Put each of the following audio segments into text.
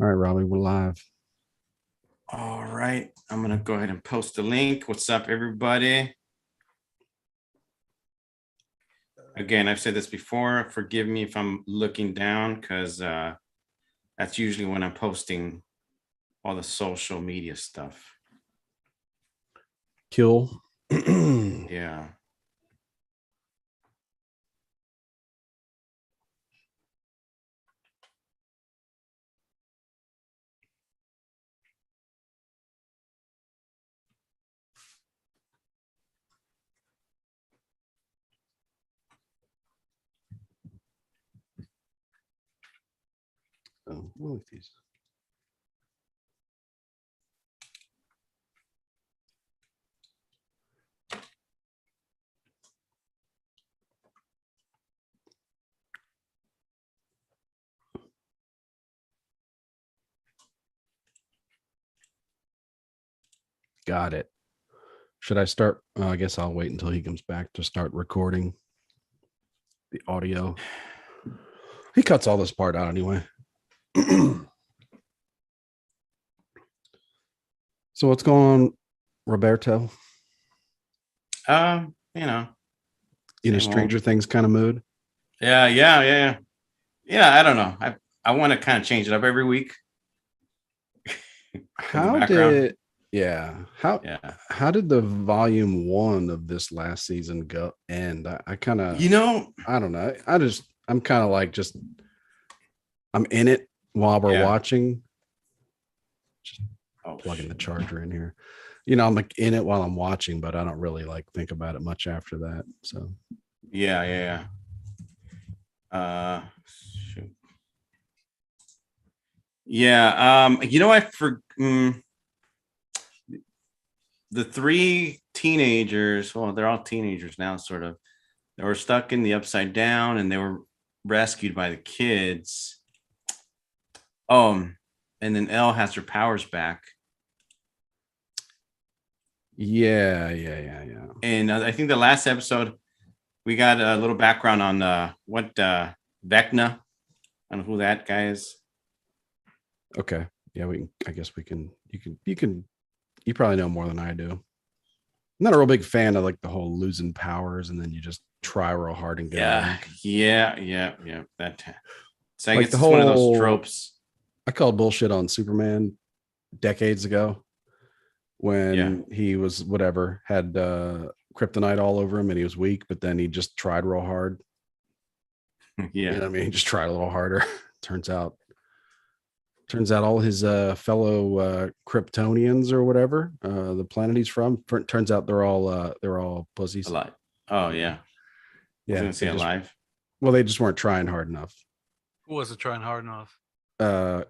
All right, Robbie, we're live. All right, I'm gonna go ahead and post the link. What's up, everybody? Again, I've said this before. Forgive me if I'm looking down because that's usually when I'm posting all the social media stuff. Kill. Yeah. Oh, what are these? Got it. Should I start? I guess I'll wait until he comes back to start recording the audio. He cuts all this part out anyway. So what's going on, Roberto? You know, In a same old. Stranger Things kind of mood? Yeah. I don't know. I want to kind of change it up every week for the How background. did yeah, how Yeah. how did the volume one of this last season go end? I kind of You know, I don't know. I'm kind of like just I'm in it while we're yeah. watching. Just Oh plugging the shit. charger in here. I'm like in it while I'm watching, but I don't really like think about it much after that. So Yeah. Shoot. Yeah. I the three teenagers, well, they're all teenagers now, sort of. They were stuck in the upside down and they were rescued by the kids. And then Elle has her powers back. yeah. And I think the last episode, we got a little background on what Vecna, I don't know who that guy is. Okay. Yeah, I guess we can you probably know more than I do. I'm not a real big fan of like the whole losing powers and then you just try real hard and get a Yeah, link. yeah. So I Like guess the it's one of those whole tropes. I called bullshit on Superman decades ago Yeah, when he was whatever, had kryptonite all over him and he was weak, but then he just tried real hard. You yeah. know what I mean? He just tried a little harder. turns out Turns out all his fellow Kryptonians or whatever, the planet he's from, turns out they're all A pussies. lot. Oh yeah. I was Yeah, gonna say alive. they just weren't trying hard enough. Who wasn't trying hard enough? Uh,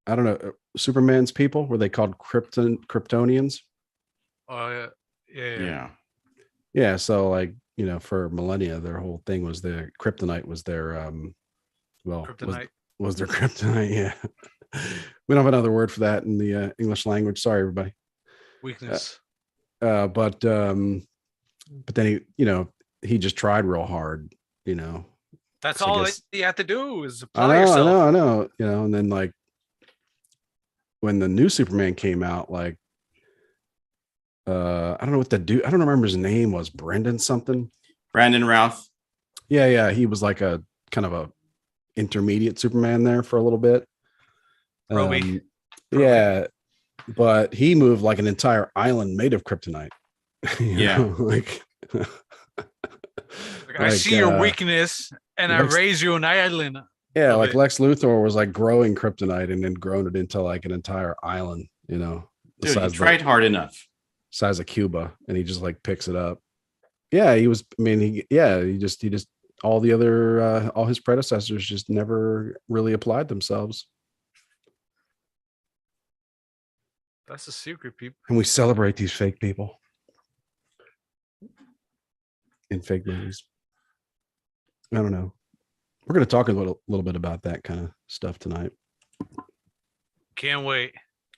I don't know. Superman's people were they called Kryptonians? Oh yeah, yeah. Yeah. Yeah, so like for millennia, their whole thing was their kryptonite was their well Kryptonite was their kryptonite. Yeah, we don't have another word for that in the English language. Sorry, everybody. Uh, weakness. But then he just tried real hard, you know. That's 'Cause I all that guess you have to do is I apply know, yourself. and then like when the new Superman came out, like I don't know what the dude, I don't remember his name was, Brendan something. Brandon Routh. Yeah, he was like a kind of a intermediate Superman there for a little bit. Proby. Proby. Yeah, but he moved like an entire island made of kryptonite. Yeah. Like Like, I like see your weakness, and I Lex raise you an island Yeah, of like it. Lex Luthor was like growing kryptonite and then grown it into like an entire island, the Dude, he size tried hard enough. of Cuba, and he just like picks it up. Yeah, he was. I mean, he just all the other all his predecessors just never really applied themselves, That's a secret, people. and we celebrate these fake people in fake movies. I don't know. We're going to talk a little bit about that kind of stuff tonight Can't wait.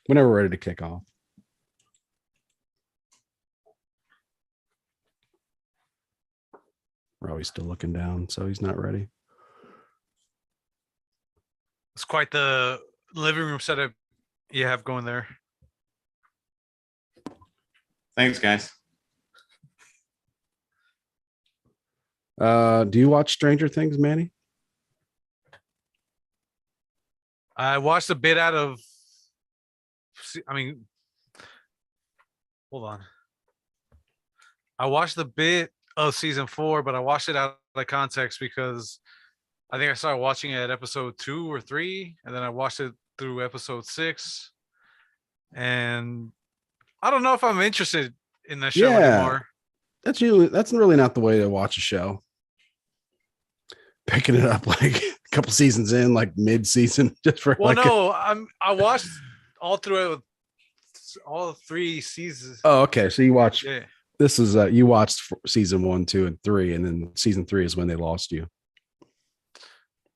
whenever we're ready to kick off. We're always still looking down, so he's not ready. It's quite the living room setup you have going there. Thanks, guys. Do you watch Stranger Things, Manny? I watched a bit out of. Hold on. I watched the bit of season 4, but I watched it out of context because I think I started watching it at episode 2 or 3, and then I watched it through episode 6. And I don't know if I'm interested in that show anymore. That's really not the way to watch a show. Picking it up like a couple seasons in, like mid-season, just for I watched all through all 3 seasons. Oh, okay. So you watched. Yeah. This is you watched season 1, 2, and 3, and then season 3 is when they lost you.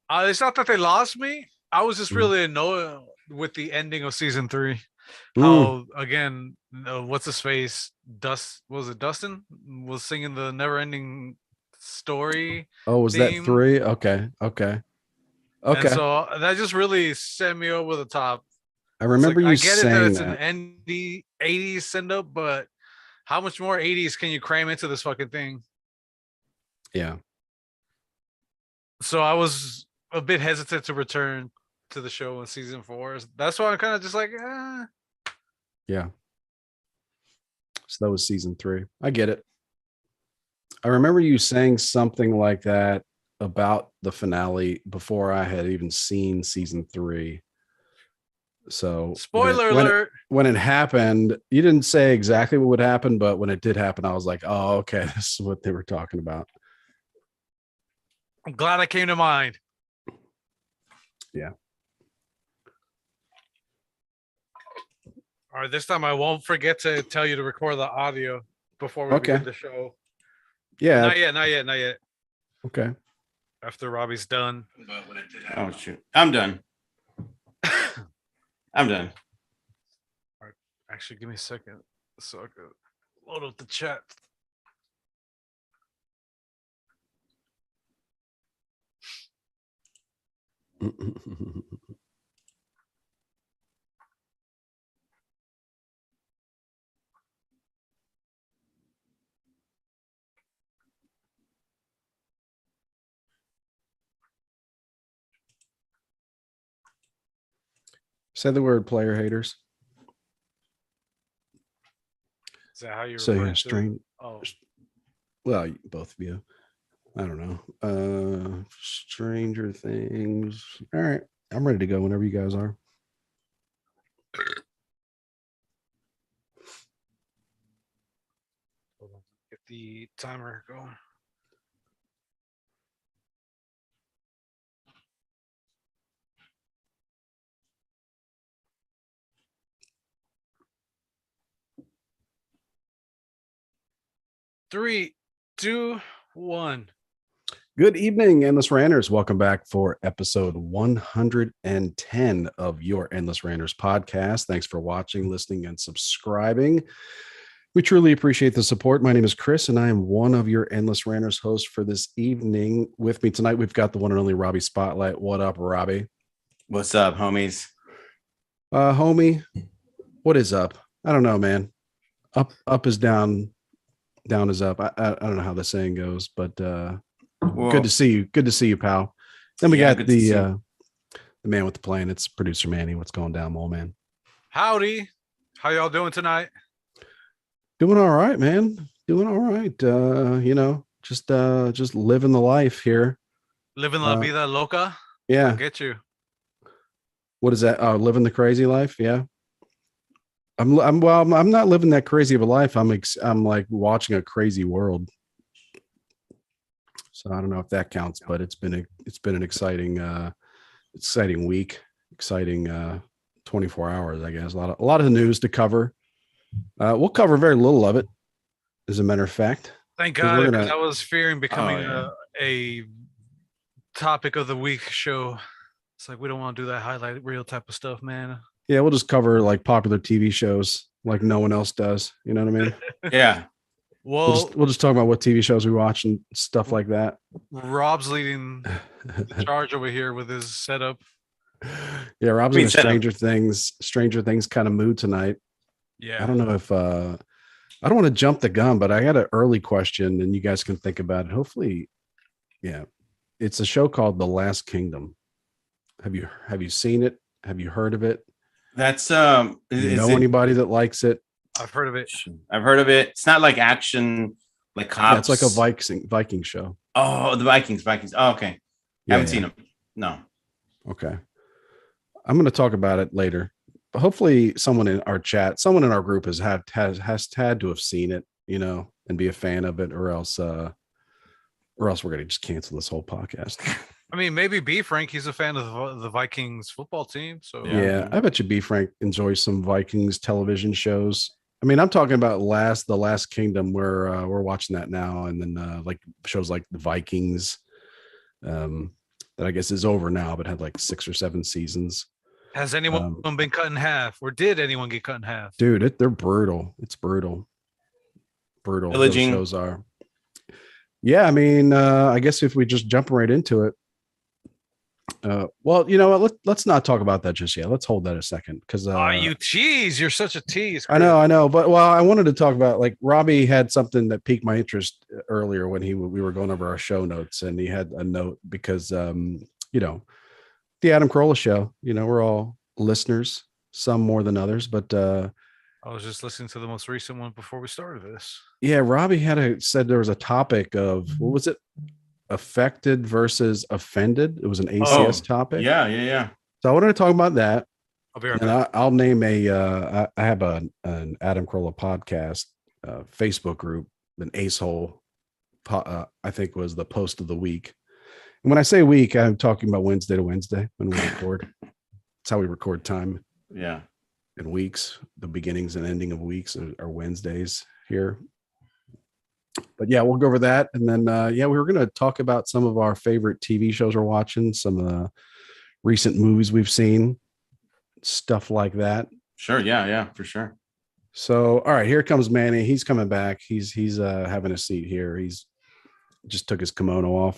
It's not that they lost me. I was just really annoyed with the ending of season 3. How again, what's his face? Dustin was singing the never-ending story. Oh, was theme. that 3? Okay. And so that just really sent me over the top. I remember I get it that it's that. an 80s send up, but how much more 80s can you cram into this fucking thing? Yeah. So I was a bit hesitant to return to the show in season 4. That's why I'm kind of just like, Yeah. So that was season 3. I get it. I remember you saying something like that about the finale before I had even seen season 3. So spoiler alert. When it happened, you didn't say exactly what would happen, but when it did happen, I was like, oh, okay, this is what they were talking about. I'm glad I came to mind. Yeah. All right, this time I won't forget to tell you to record the audio before we begin the show. Yeah. Not yet. Okay. After Robbie's done. But when it did happen. Oh shoot. I'm done. I'm done. All right. Actually, give me a second so I can load up the chat. Say the word player haters. Is that how you're Well, both of you. I don't know. Stranger Things. All right. I'm ready to go whenever you guys are. Hold on. Get the timer going. Three, 2, 1. Good evening, Endless Ranters. Welcome back for episode 110 of your Endless Ranters podcast. Thanks for watching, listening, and subscribing. We truly appreciate the support. My name is Chris, and I am one of your Endless Ranters hosts for this evening. With me tonight, we've got the one and only Robbie Spotlight. What up, Robbie? What's up, homies? Homie, what is up? I don't know, man. Up is down. Down is up. I don't know how the saying goes, but good to see you. Good to see you, pal. Then we got the man with the plane. It's producer Manny. What's going down, mole man? Howdy. How y'all doing tonight? Doing all right, man. Doing all right. Just living the life here. Living la vida loca. Yeah. I get you. What is that? Living the crazy life. Yeah. I'm not living that crazy of a life. I'm like watching a crazy world. So I don't know if that counts, but it's been an exciting week, exciting 24 hours, I guess. A lot of the news to cover. We'll cover very little of it, as a matter of fact. Thank God, because I was fearing becoming a topic of the week show. It's like we don't want to do that highlight reel type of stuff, man. Yeah, we'll just cover like popular TV shows like no one else does. You know what I mean? Yeah. Well, we'll just talk about what TV shows we watch and stuff like that. Rob's leading the charge over here with his setup. Yeah, Rob's I mean, in a shut up. Stranger Things kind of mood tonight. Yeah. I don't know if I don't want to jump the gun, but I got an early question and you guys can think about it. Hopefully, yeah. It's a show called The Last Kingdom. Have you seen it? Have you heard of it? That's Do you is know it? anybody that likes it? I've heard of it. I've heard of it. It's not like action, like Yeah, it's like a cops. Viking show. Oh, the Vikings. Oh, okay. Yeah, Haven't seen them. No. okay. I'm going to talk about it later. But hopefully, someone in our chat, someone in our group has had to have seen it, and be a fan of it, or else we're going to just cancel this whole podcast. I mean, maybe B Frank. He's a fan of the Vikings football team. So Yeah, I bet you B Frank enjoys some Vikings television shows. I mean, I'm talking about the Last Kingdom, where we're watching that now, and then like shows like the Vikings, that I guess is over now, but had like 6 or 7 seasons. has anyone been cut in half, or did anyone get cut in half? Dude, they're brutal. It's brutal. Brutal. Pillaging. Those shows are. Yeah, I mean, I guess if we just jump right into it. Well, you know what? Let's not talk about that just yet. Let's hold that a second, because You tease. You're such a tease. I know, but I wanted to talk about, like, Robbie had something that piqued my interest earlier when we were going over our show notes, and he had a note because the Adam Carolla show, we're all listeners, some more than others, but I was just listening to the most recent one before we started this. yeah, Robbie said there was a topic of, what was it? Affected versus offended. It was an ACS topic. Yeah. So I wanted to talk about that. I'll be right And back. I'll name I have an Adam Carolla podcast Facebook group, an Ace Hole, I think was the post of the week. And when I say week, I'm talking about Wednesday to Wednesday when we record. That's how we record time. Yeah. And weeks, the beginnings and ending of weeks are Wednesdays here. But yeah, we'll go over that. And then, we were going to talk about some of our favorite TV shows we're watching, some of the recent movies we've seen, stuff like that. Sure. Yeah, for sure. So, all right, here comes Manny. He's coming back. He's having a seat here. He's just took his kimono off.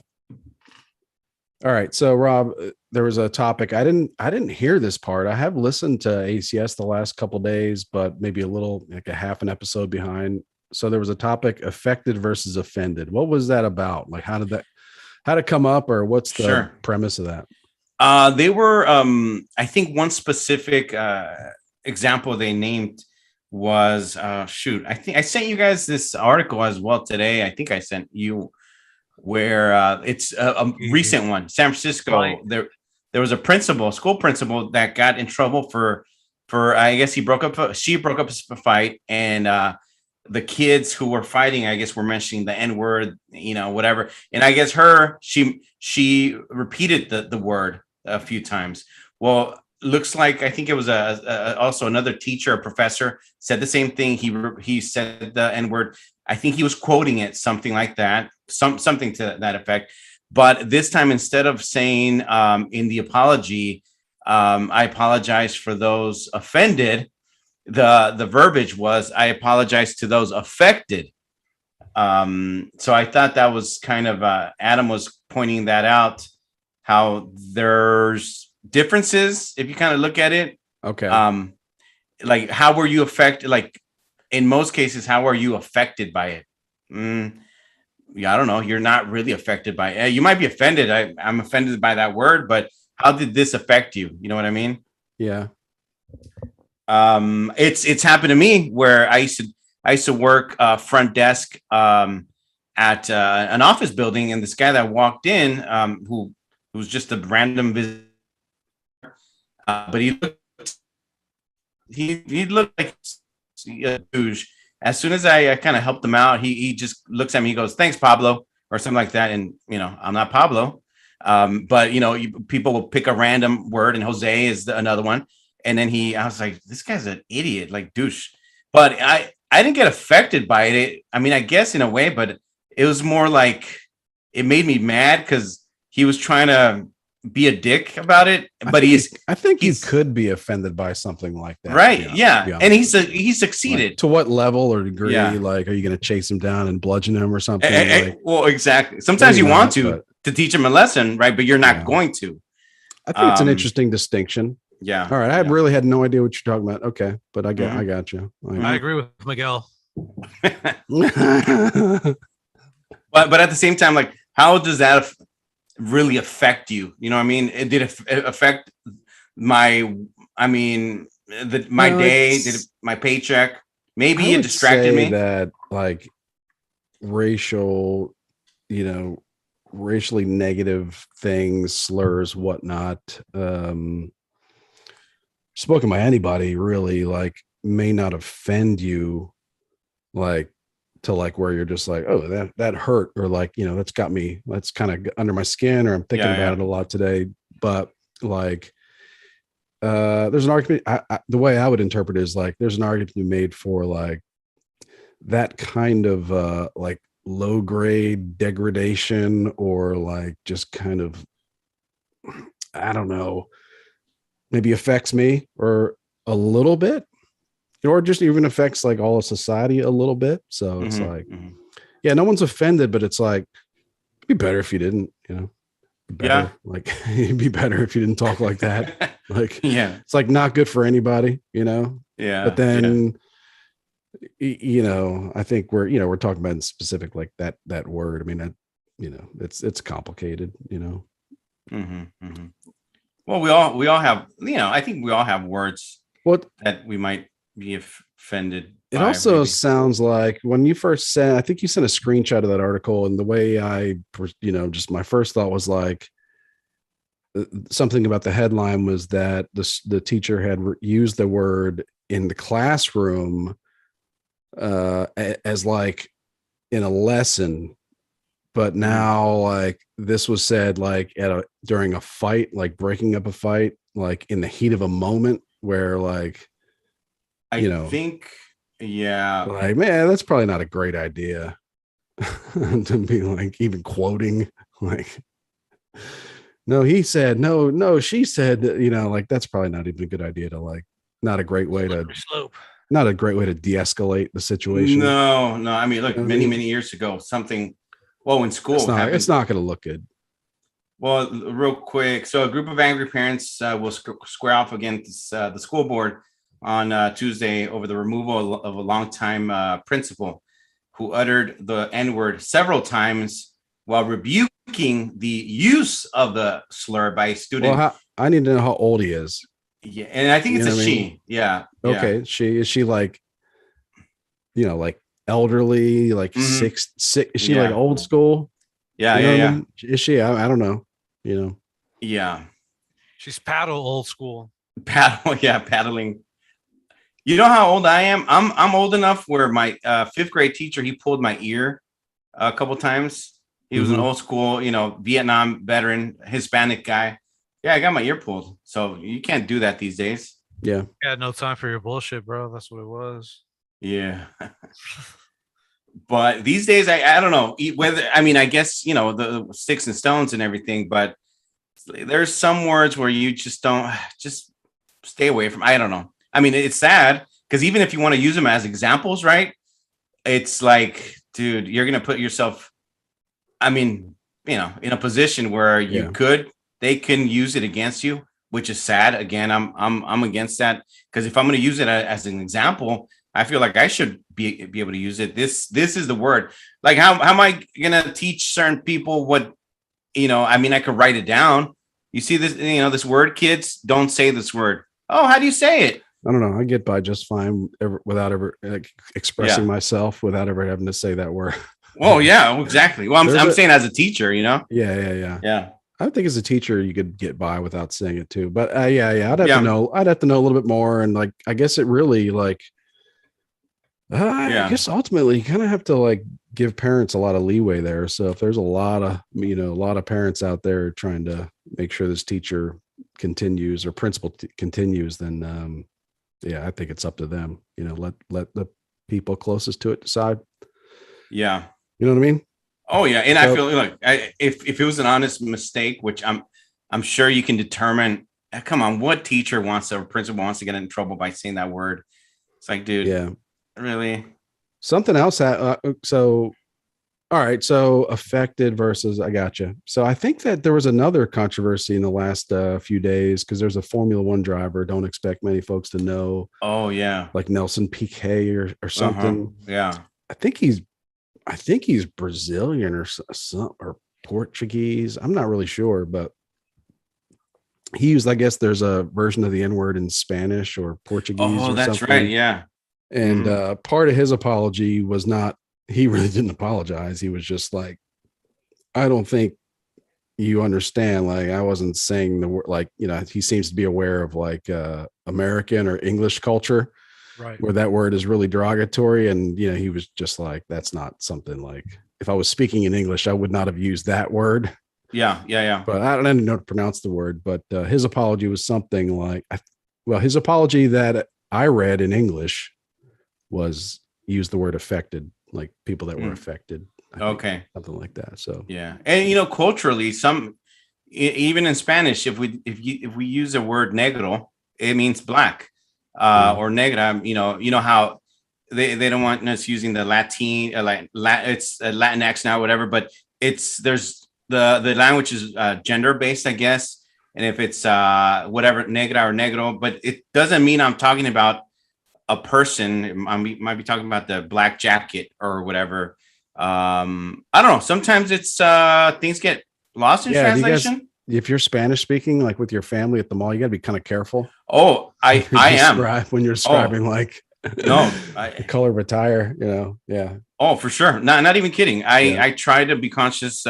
All right. So, Rob, there was a topic. I didn't hear this part. I have listened to ACS the last couple of days, but maybe a little, like a half an episode behind. So there was a topic, affected versus offended. What was that about? Like, how did it come up, or what's the premise of that? They were, I think one specific example they named was, I think I sent you guys this article as well today. I think I sent you where it's a recent one, San Francisco. Right. There was a school principal that got in trouble for I guess she broke up a fight, and the kids who were fighting, I guess, were mentioning the N-word, whatever. And I guess she repeated the word a few times. Well, looks like, I think it was also another teacher, a professor, said the same thing. He said the N-word. I think he was quoting it, something like that, something to that effect. But this time, instead of saying in the apology, I apologize for those offended, the verbiage was, I apologize to those affected. So I thought that was kind of Adam was pointing that out, how there's differences if you kind of look at it. Okay. Like, how were you affected? Like, in most cases, how are you affected by it? Yeah, I don't know. You're not really affected by it. You might be offended. I'm offended by that word, but how did this affect you? You know what I mean? Yeah. It's happened to me where I used to work front desk at an office building, and this guy that walked in, who was just a random visitor, but he looked like a douche. As soon as I kind of helped him out, he just looks at me, he goes, "Thanks, Pablo," or something like that. And I'm not Pablo, but people will pick a random word, and Jose is another one. And then I was like, this guy's an idiot, like douche. But I didn't get affected by it. I mean, I guess in a way, but it was more like it made me mad because he was trying to be a dick about it. But I think you could be offended by something like that. Right. Yeah. And he succeeded. Like, to what level or degree? Yeah. Like, are you going to chase him down and bludgeon him or something? Well, exactly. Sometimes you want to teach him a lesson, right? But you're not going to. I think it's an interesting distinction. Yeah. All right. I really had no idea what you're talking about. Okay. But I got you. I agree with Miguel. but at the same time, like, how does that really affect you? You know what I mean? Did it affect my, my day, did my paycheck? Maybe it distracted me. That like racially negative things, slurs, whatnot, spoken by anybody really, like, may not offend you, like, to like where you're just like, oh, that hurt, or like, that's got me, that's kind of under my skin, or I'm thinking about it a lot today. But like, there's an argument. The way I would interpret it is like, there's an argument to be made for like that kind of like low grade degradation, or like just kind of, I don't know, maybe affects me or a little bit, or just even affects like all of society a little bit. So it's like, yeah, no one's offended, but it's like, it'd be better if you didn't, better. Like, it'd be better if you didn't talk like that. Like, it's like not good for anybody, but then, I think we're talking about in specific, like that word. I mean, it's complicated, Well, we all have, I think we all have words that we might be offended. It also sounds like when you first said, I think you sent a screenshot of that article, and the way I, just my first thought was like, something about the headline was that the teacher had used the word in the classroom as like in a lesson, but now like this was said like during a fight, like breaking up a fight, like in the heat of a moment where like, I think, like, man, that's probably not a great idea to be like even quoting, like, no, he said, no, she said that, like, that's probably not even a good idea to like, not a great way to de-escalate the situation. No. I mean, look, many years ago, something, in school, it's not going to look good. Well, real quick. So a group of angry parents will square off against the school board on Tuesday over the removal of a longtime principal who uttered the N-word several times while rebuking the use of the slur by a student. Well, I need to know how old he is. Yeah, and I think it's a she. Yeah. Okay. Is she like, like elderly, like six? Is she like old school? Yeah, I mean? Is she? I don't know. Yeah. She's old school. Paddling. You know how old I am? I'm old enough where my fifth grade teacher, he pulled my ear a couple times. He was an old school, Vietnam veteran, Hispanic guy. Yeah, I got my ear pulled. So you can't do that these days. Yeah. I had no time for your bullshit, bro. That's what it was. Yeah. But these days, I don't know whether, I guess, the sticks and stones and everything, but there's some words where you just stay away from. I don't know. I mean, it's sad because even if you want to use them as examples, right? It's like, dude, you're going to put yourself, in a position where they can use it against you, which is sad. Again, I'm against that because if I'm going to use it as an example, I feel like I should be able to use it. This is the word. Like, how am I going to teach certain people what, I could write it down. You see this, this word, kids, don't say this word. Oh, how do you say it? I don't know. I get by just fine without ever expressing myself without ever having to say that word. Well, yeah, exactly. Well, I'm saying as a teacher, Yeah. I think as a teacher, you could get by without saying it too. But I'd have to know. I'd have to know a little bit more. And like, I guess it really like, I guess ultimately you kind of have to like give parents a lot of leeway there. So if there's a lot of parents out there trying to make sure this teacher continues or principal continues, then I think it's up to them. Let the people closest to it decide. Yeah. You know what I mean? Oh yeah. And I feel like if it was an honest mistake, which I'm sure you can determine, come on, what teacher or principal wants to get in trouble by saying that word? It's like, dude, really? Something else. So All right, so affected versus I got you. So I think that there was another controversy in the last few days because there's a Formula One driver. Don't expect many folks to know, Oh yeah. like Nelson Piquet or Uh-huh. something. Yeah. I think he's Brazilian or some or Portuguese. I'm not really sure, but he used. I guess there's a version of the N word in Spanish or Portuguese Oh, or that's right. something. Yeah. And Mhm. part of his apology was not. He really didn't apologize. He was just like, I don't think you understand. Like, I wasn't saying the word, like, he seems to be aware of like American or English culture Right. where that word is really derogatory. And, he was just like, that's not something like, if I was speaking in English, I would not have used that word. Yeah. Yeah. Yeah. But I don't know how to pronounce the word. But his apology was something like, his apology that I read in English was use the word affected, like people that were affected. I think Okay. something like that. So Yeah. And culturally, even in Spanish, if we use the word negro, it means black, yeah. or negra. You know how they don't want us using the Latin, it's a Latinx now, whatever. But there's the language is gender based, I guess. And if it's whatever, negra or negro, but it doesn't mean I'm talking about a person. I might be talking about the black jacket or whatever. I don't know. Sometimes it's things get lost in Yeah. Do you guys, translation. if you're Spanish speaking, like with your family at the mall, you got to be kind of careful Oh, when I am. when you're Oh describing like no, the color of a tire, Yeah. oh for sure. Not even kidding. I Yeah. I try to be conscious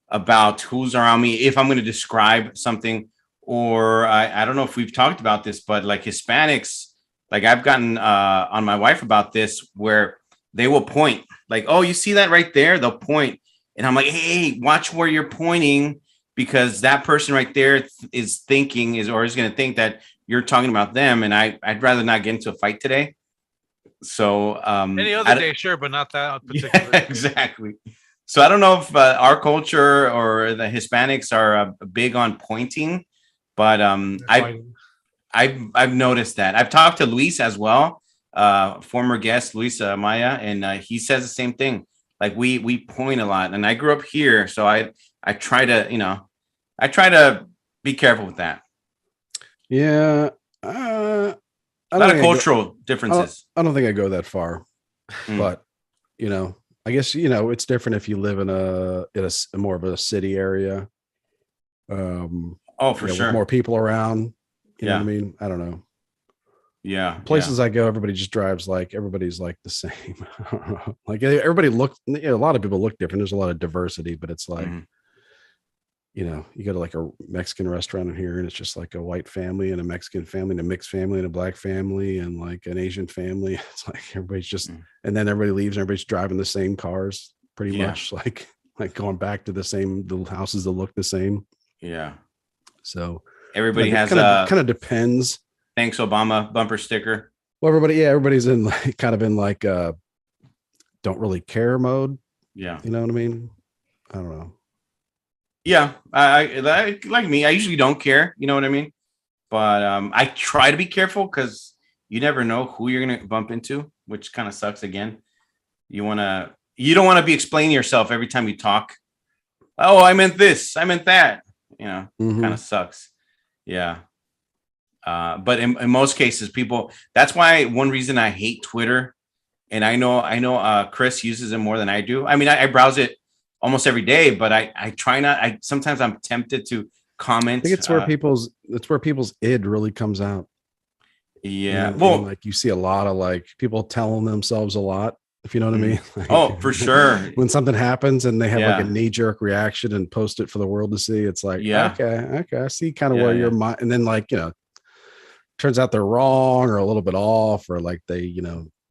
about who's around me if I'm going to describe something. Or I don't know if we've talked about this, but like Hispanics, like I've gotten on my wife about this, where they will point, like, oh, you see that right there? They'll point, and I'm like, hey, watch where you're pointing, because that person right there is going to think that you're talking about them, and I'd rather not get into a fight today. So Any other day, sure, but not that particular. yeah, exactly. So I don't know if our culture or the Hispanics are big on pointing, but Fighting. I've noticed that. I've talked to Luis as well, former guest Luis Maya, and he says the same thing. Like we point a lot, and I grew up here, so I try to be careful with that. Yeah. A I don't lot of think I go. cultural differences. I don't think I go that far, Mm. but I guess it's different if you live in a more of a city area, Oh, for with sure. more people around. You know what I Yeah, mean? I don't know. yeah, yeah. Places I go, everybody just drives like everybody's like the same. I don't know. Like everybody look. A lot of people look different. There's a lot of diversity, but it's like Mhm. you go to like a Mexican restaurant in here, and it's just like a white family and a Mexican family and a mixed family and a black family and like an Asian family. It's like everybody's just, Mm. and then everybody leaves and everybody's driving the same cars, pretty Yeah, much like going back to the houses that look the same. yeah. So Everybody has kind of depends. thanks Obama bumper sticker. Well, everybody's in like kind of in like don't really care mode. Yeah. You know what I mean? I don't know. Yeah. Like me, I usually don't care, you know what I mean? But I try to be careful, because you never know who you're gonna bump into, which kind of sucks again. You don't want to be explaining yourself every time you talk. Oh, I meant this, I meant that. Kind Mm-hmm. of sucks. Yeah. But in most cases, people, that's why one reason I hate Twitter. And I know Chris uses it more than I do. I mean, I browse it almost every day, but I try not. I sometimes I'm tempted to I comment. think it's where people's id really comes out. You know Yeah. what I mean? Well, Like you see a lot of like people telling themselves a lot, if you know what I mean. Like oh, for sure. when something happens and they have like a Yeah. knee-jerk reaction and post it for the world to see, it's like, Yeah. okay, I see kind of Yeah. where your Yeah. mind, and then like, turns out they're wrong or a little bit off, or like they,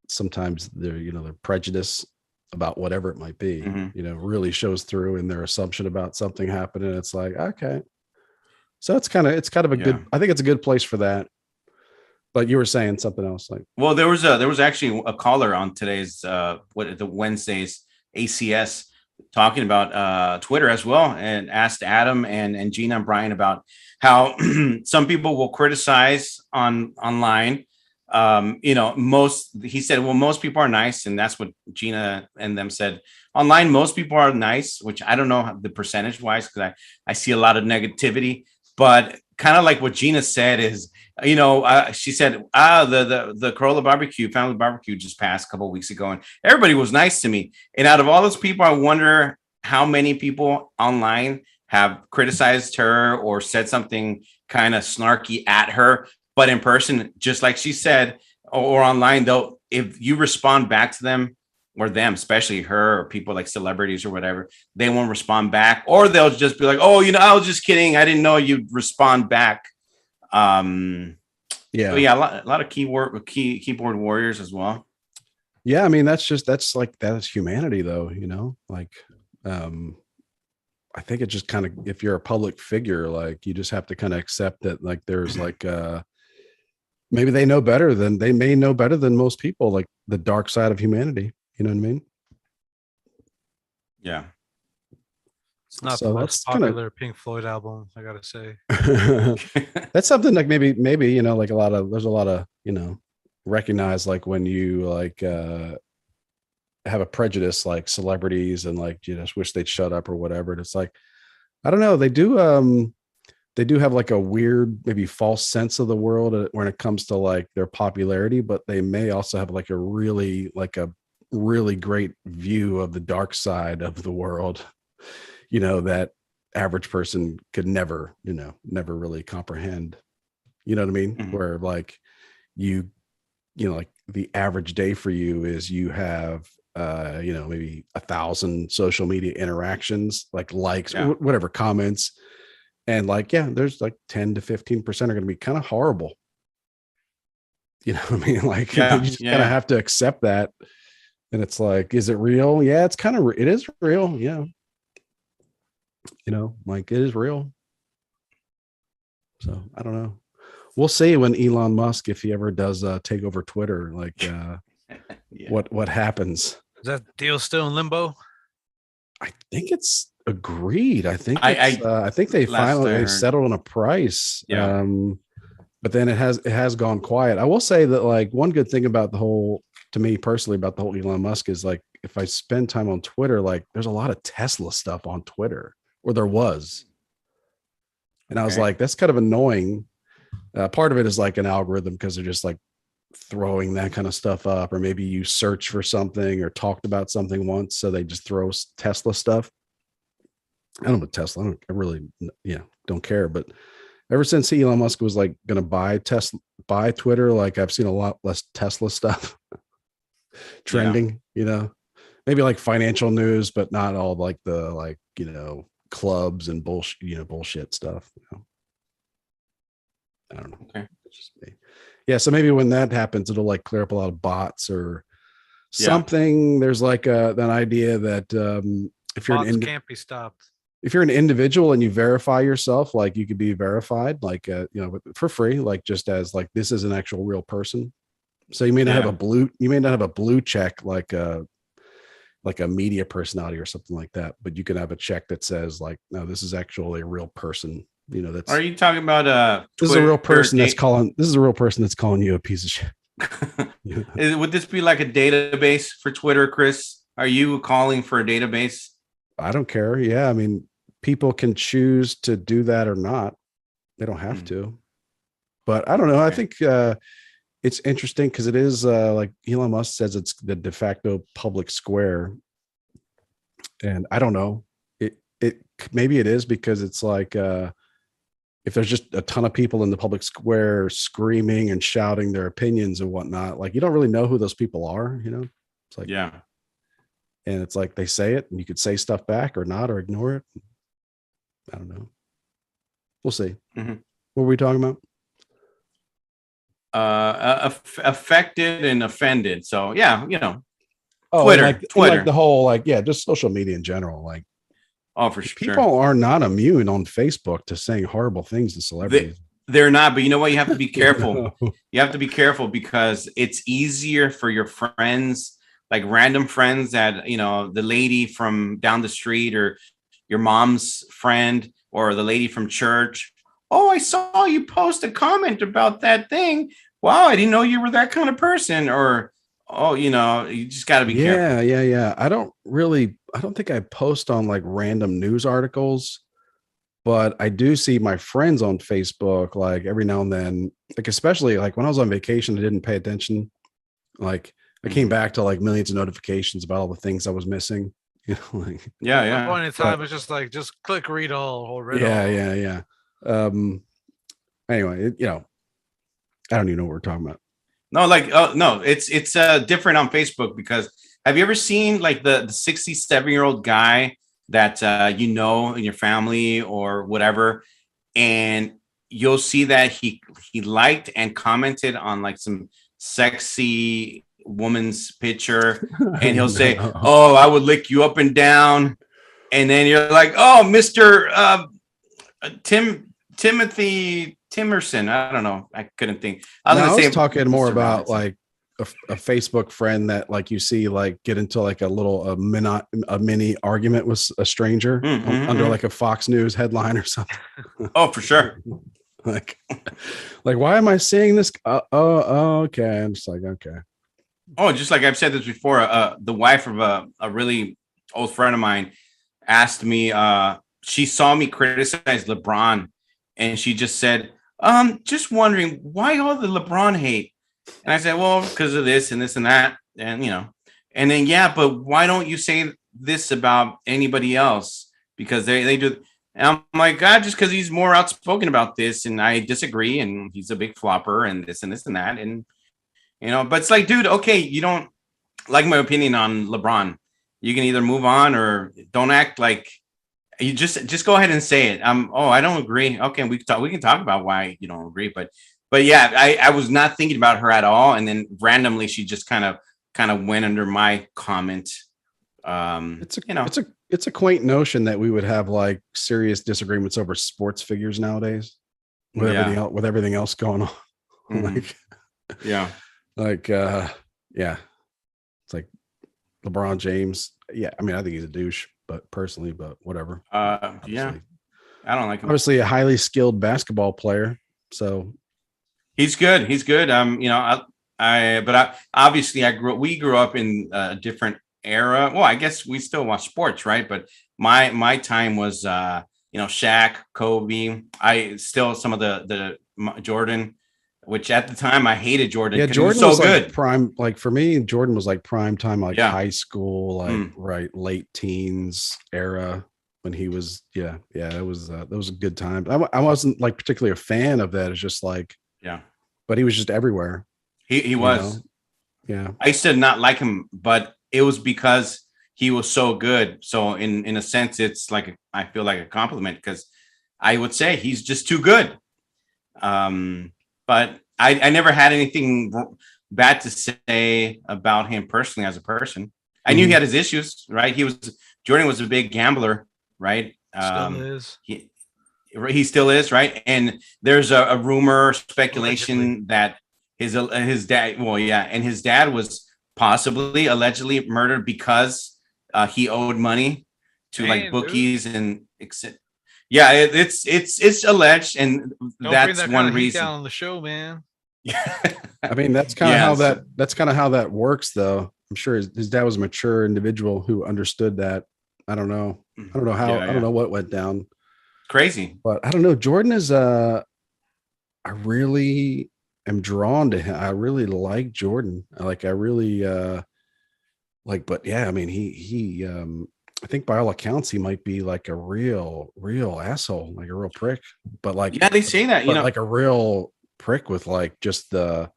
sometimes their prejudice about whatever it might be, Hmm. really shows through in their assumption about something happening. It's like, okay. So it's kind of a Yeah. good, I think it's a good place for that. But you were saying something else like, Well, there was actually a caller on today's the Wednesday's ACS, talking about Twitter as well, and asked Adam and Gina and Brian about how some people will criticize online he said, well, most people are nice, and that's what Gina and them said. Online, most people are nice, which I don't know the percentage wise, because I see a lot of negativity, but kind of like what Gina said is, she said, the Corolla barbecue, family barbecue just passed a couple of weeks ago, and everybody was nice to me. And out of all those people, I wonder how many people online have criticized her or said something kind of snarky at her, but in person, just like she said, or online, though, if you respond back to them, or them, especially her, or people like celebrities or whatever, they won't respond back, or they'll just be like, "Oh, I was just kidding. I didn't know you'd respond back." Yeah, so yeah, a lot of keyboard warriors as well. Yeah, I mean that's humanity, though. Like, I think it just kind of, if you're a public figure, like you just have to kind of accept that, like there's like maybe they may know better than most people, like the dark side of humanity. You know what I mean? Yeah. It's not So the that's most popular Pink Floyd album, I gotta say. that's something like maybe like there's a lot of recognize, like when you like have a prejudice like celebrities, and like you just wish they'd shut up or whatever. And it's like, I don't know, they do have like a weird, maybe false sense of the world when it comes to like their popularity, but they may also have like a really great view of the dark side of the world, that average person could never really comprehend. You know what I mean? Mhm. Where like like the average day for you is you have maybe 1,000 social media interactions, like likes, Yeah. whatever, comments, and like, yeah, there's like 10 to 15% are going to be kind of horrible. You know what I mean? Like, you just kind of have to accept that. And it's like, is it real? Yeah, it is real. Yeah. Like it is real. So I don't know. We'll see when Elon Musk, if he ever does take over Twitter, like what happens. Is that deal still in limbo? I think it's agreed. I think I think they last I finally heard. settled on a price. Yeah. But then it has gone quiet. I will say that, like, one good thing about to me personally, about the whole Elon Musk is, like, if I spend time on Twitter, like there's a lot of Tesla stuff on Twitter, or there was. And I was like, that's kind of annoying. Part of it is like an algorithm, because they're just like throwing that kind of stuff up, or maybe you search for something or talked about something once, so they just throw Tesla stuff. I don't know Tesla. I really, don't care. But ever since Elon Musk was like going to buy Twitter, like I've seen a lot less Tesla stuff trending. Maybe like financial news, but not all like the clubs and bullshit stuff. I don't know. Okay. It's just me. Yeah, so maybe when that happens, it'll like clear up a lot of bots or something. Yeah. There's like an idea that if you're can't be stopped. If you're an individual and you verify yourself, like you could be verified, like for free, like just as like this is an actual real person. So you may not have a blue check like a media personality or something like that, but you can have a check that says like, no, this is actually a real person. That's. Are you talking about this is a real person that's calling. This is a real person that's calling you a piece of shit. Would this be like a database for Twitter, Chris? Are you calling for a database? I don't care. Yeah, I mean, people can choose to do that or not. They don't have to. But I don't know. Okay. I think it's interesting because it is like Elon Musk says it's the de facto public square, and I don't know. It maybe it is because it's like if there's just a ton of people in the public square screaming and shouting their opinions and whatnot, like you don't really know who those people are. It's like and it's like they say it, and you could say stuff back or not, or ignore it. I don't know. We'll see. Mm-hmm. What were we talking about? Affected and offended. So yeah, Twitter, Twitter, like the whole just social media in general. Like, for sure, people are not immune on Facebook to saying horrible things to celebrities. They're not, but you know what? You have to be careful. You have to be careful because it's easier for your friends, like random friends that, the lady from down the street or your mom's friend or the lady from church oh, I saw you post a comment about that thing. Wow, I didn't know you were that kind of person. Or, oh, you just got to be careful. Yeah. I don't think I post on like random news articles, but I do see my friends on Facebook like every now and then, like especially like when I was on vacation, I didn't pay attention. Like I came back to like millions of notifications about all the things I was missing. Like Yeah, At one yeah. point in time, it's just like just click read all or read all. yeah. Anyway, I don't even know what we're talking about. No, like, no, it's different on Facebook because have you ever seen like the 67-year-old guy that in your family or whatever, and you'll see that he liked and commented on like some sexy woman's picture, and he'll say, No. "Oh, I would lick you up and down," and then you're like, "Oh, Mister Timothy Timerson." I don't know. I couldn't think. I was say talking more Mr. about Robinson. like a Facebook friend that like you see like get into like a mini argument with a stranger under like a Fox News headline or something. Oh, for sure. like why am I seeing this? Okay. I'm just like, okay. Oh, just like I've said this before, the wife of a really old friend of mine asked me, she saw me criticize LeBron, and she just said, just wondering why all the LeBron hate. And I said, well, because of this and this and that. And, and then, yeah, but why don't you say this about anybody else? Because they do. And I'm like, God, just because he's more outspoken about this, and I disagree, and he's a big flopper, and this and that. And, but it's like, dude, okay, you don't like my opinion on LeBron. You can either move on or don't act like you just go ahead and say it. I don't agree. Okay, we can talk about why you don't agree, but yeah, I was not thinking about her at all, and then randomly she just kind of went under my comment. It's a quaint notion that we would have like serious disagreements over sports figures nowadays with everything else going on. Like, yeah, like yeah, it's like LeBron James. Yeah, I mean, I think he's a douche, but whatever. Yeah, I don't like him. Obviously, a highly skilled basketball player. So he's good. He's good. We grew up in a different era. Well, I guess we still watch sports, right? But my time was, Shaq, Kobe. I still some of the Jordan, which at the time I hated Jordan. Yeah, Jordan was so was good. Like prime, like for me, Jordan was like prime time, like high school, like right late teens era when he was. Yeah, it was that was a good time. I wasn't like particularly a fan of that. It's just like but he was just everywhere. He was. Yeah, I used to not like him, but it was because he was so good. So in a sense, it's like I feel like a compliment because I would say he's just too good. But I never had anything bad to say about him personally as a person. I knew he had his issues, right? Jordan was a big gambler, right? Still is. He still is, right? And there's a rumor, speculation that his dad, and his dad was possibly allegedly murdered because he owed money to like bookies and yeah, it's alleged, and that's one reason. Down on the show, man. I mean that's kind of how that works, though. I'm sure his dad was a mature individual who understood that. I don't know how. I don't know what went down. Crazy, but I don't know. Jordan is I really am drawn to him. I really like Jordan. I really but yeah, I mean he I think by all accounts he might be like a real asshole, like a real prick. But like they say that, like a real prick with like just the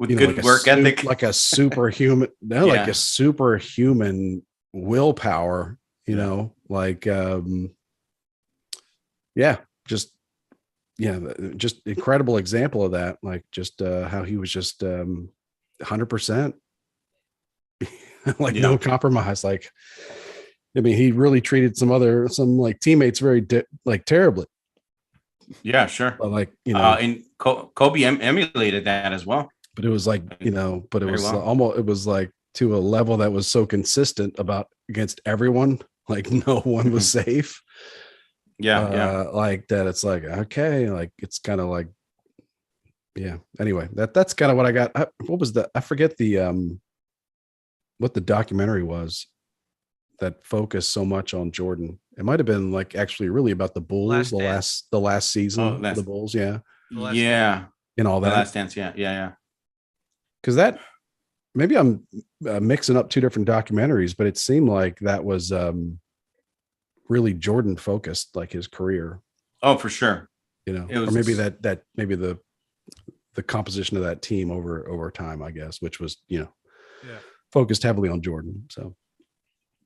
good like work ethic, like a superhuman like a superhuman willpower, like just incredible example of that, like just how he was just 100% like no compromise. Like I mean he really treated some like teammates very terribly. Yeah, sure. But like and Kobe emulated that as well, but it was like but it was almost, it was like to a level that was so consistent against everyone, like no one was safe. Yeah. like that. It's like, okay, like it's kind of like, yeah. Anyway, that's kind of what I got. What was I forget what the documentary was that focused so much on Jordan. It might have been like actually really about the Bulls, Last Dance. the last season Oh, of the Bulls, yeah, The Last Dance. yeah. and all The that. Last Dance. Yeah. Because that maybe I'm mixing up two different documentaries, but it seemed like that was really Jordan focused, like his career, Oh, for sure. It or was. maybe that maybe the composition of that team over time, I guess, which was Yeah. focused heavily on Jordan. So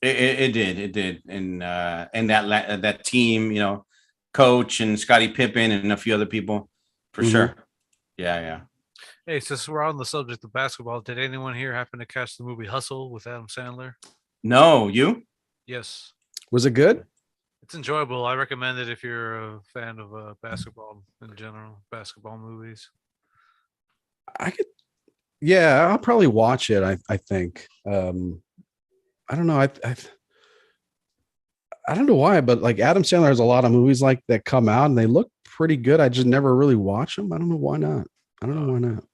It did, and that team, coach and Scottie Pippen and a few other people, for sure. Yeah. Hey, since we're on the subject of basketball, did anyone here happen to catch the movie Hustle with Adam Sandler? No, you? Yes. was it good? It's enjoyable. I recommend it if you're a fan of basketball in general, basketball movies. I could, yeah, I'll probably watch it. I think. I don't know. I don't know why, but like Adam Sandler has a lot of movies like that come out and they look pretty good. I just never really watch them. I don't know why not. I don't know why not.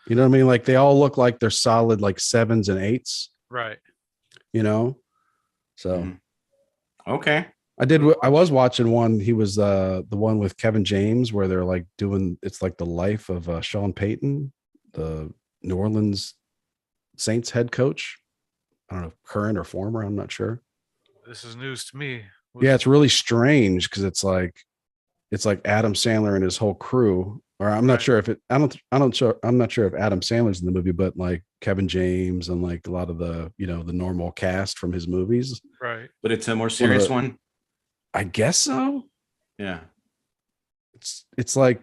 You know what I mean? Like they all look like they're solid, like 7s and 8s. Right. So Okay. I was watching one. He was the one with Kevin James where they're like doing it's like the life of Sean Payton, the New Orleans Saints head coach. I don't know, current or former, I'm not sure. This is news to me. Yeah, it's really strange because it's like Adam Sandler and his whole crew. Or I'm not sure if I'm not sure if Adam Sandler's in the movie, but like Kevin James and like a lot of the the normal cast from his movies. Right. But it's a more serious one. I guess so. Yeah. It's like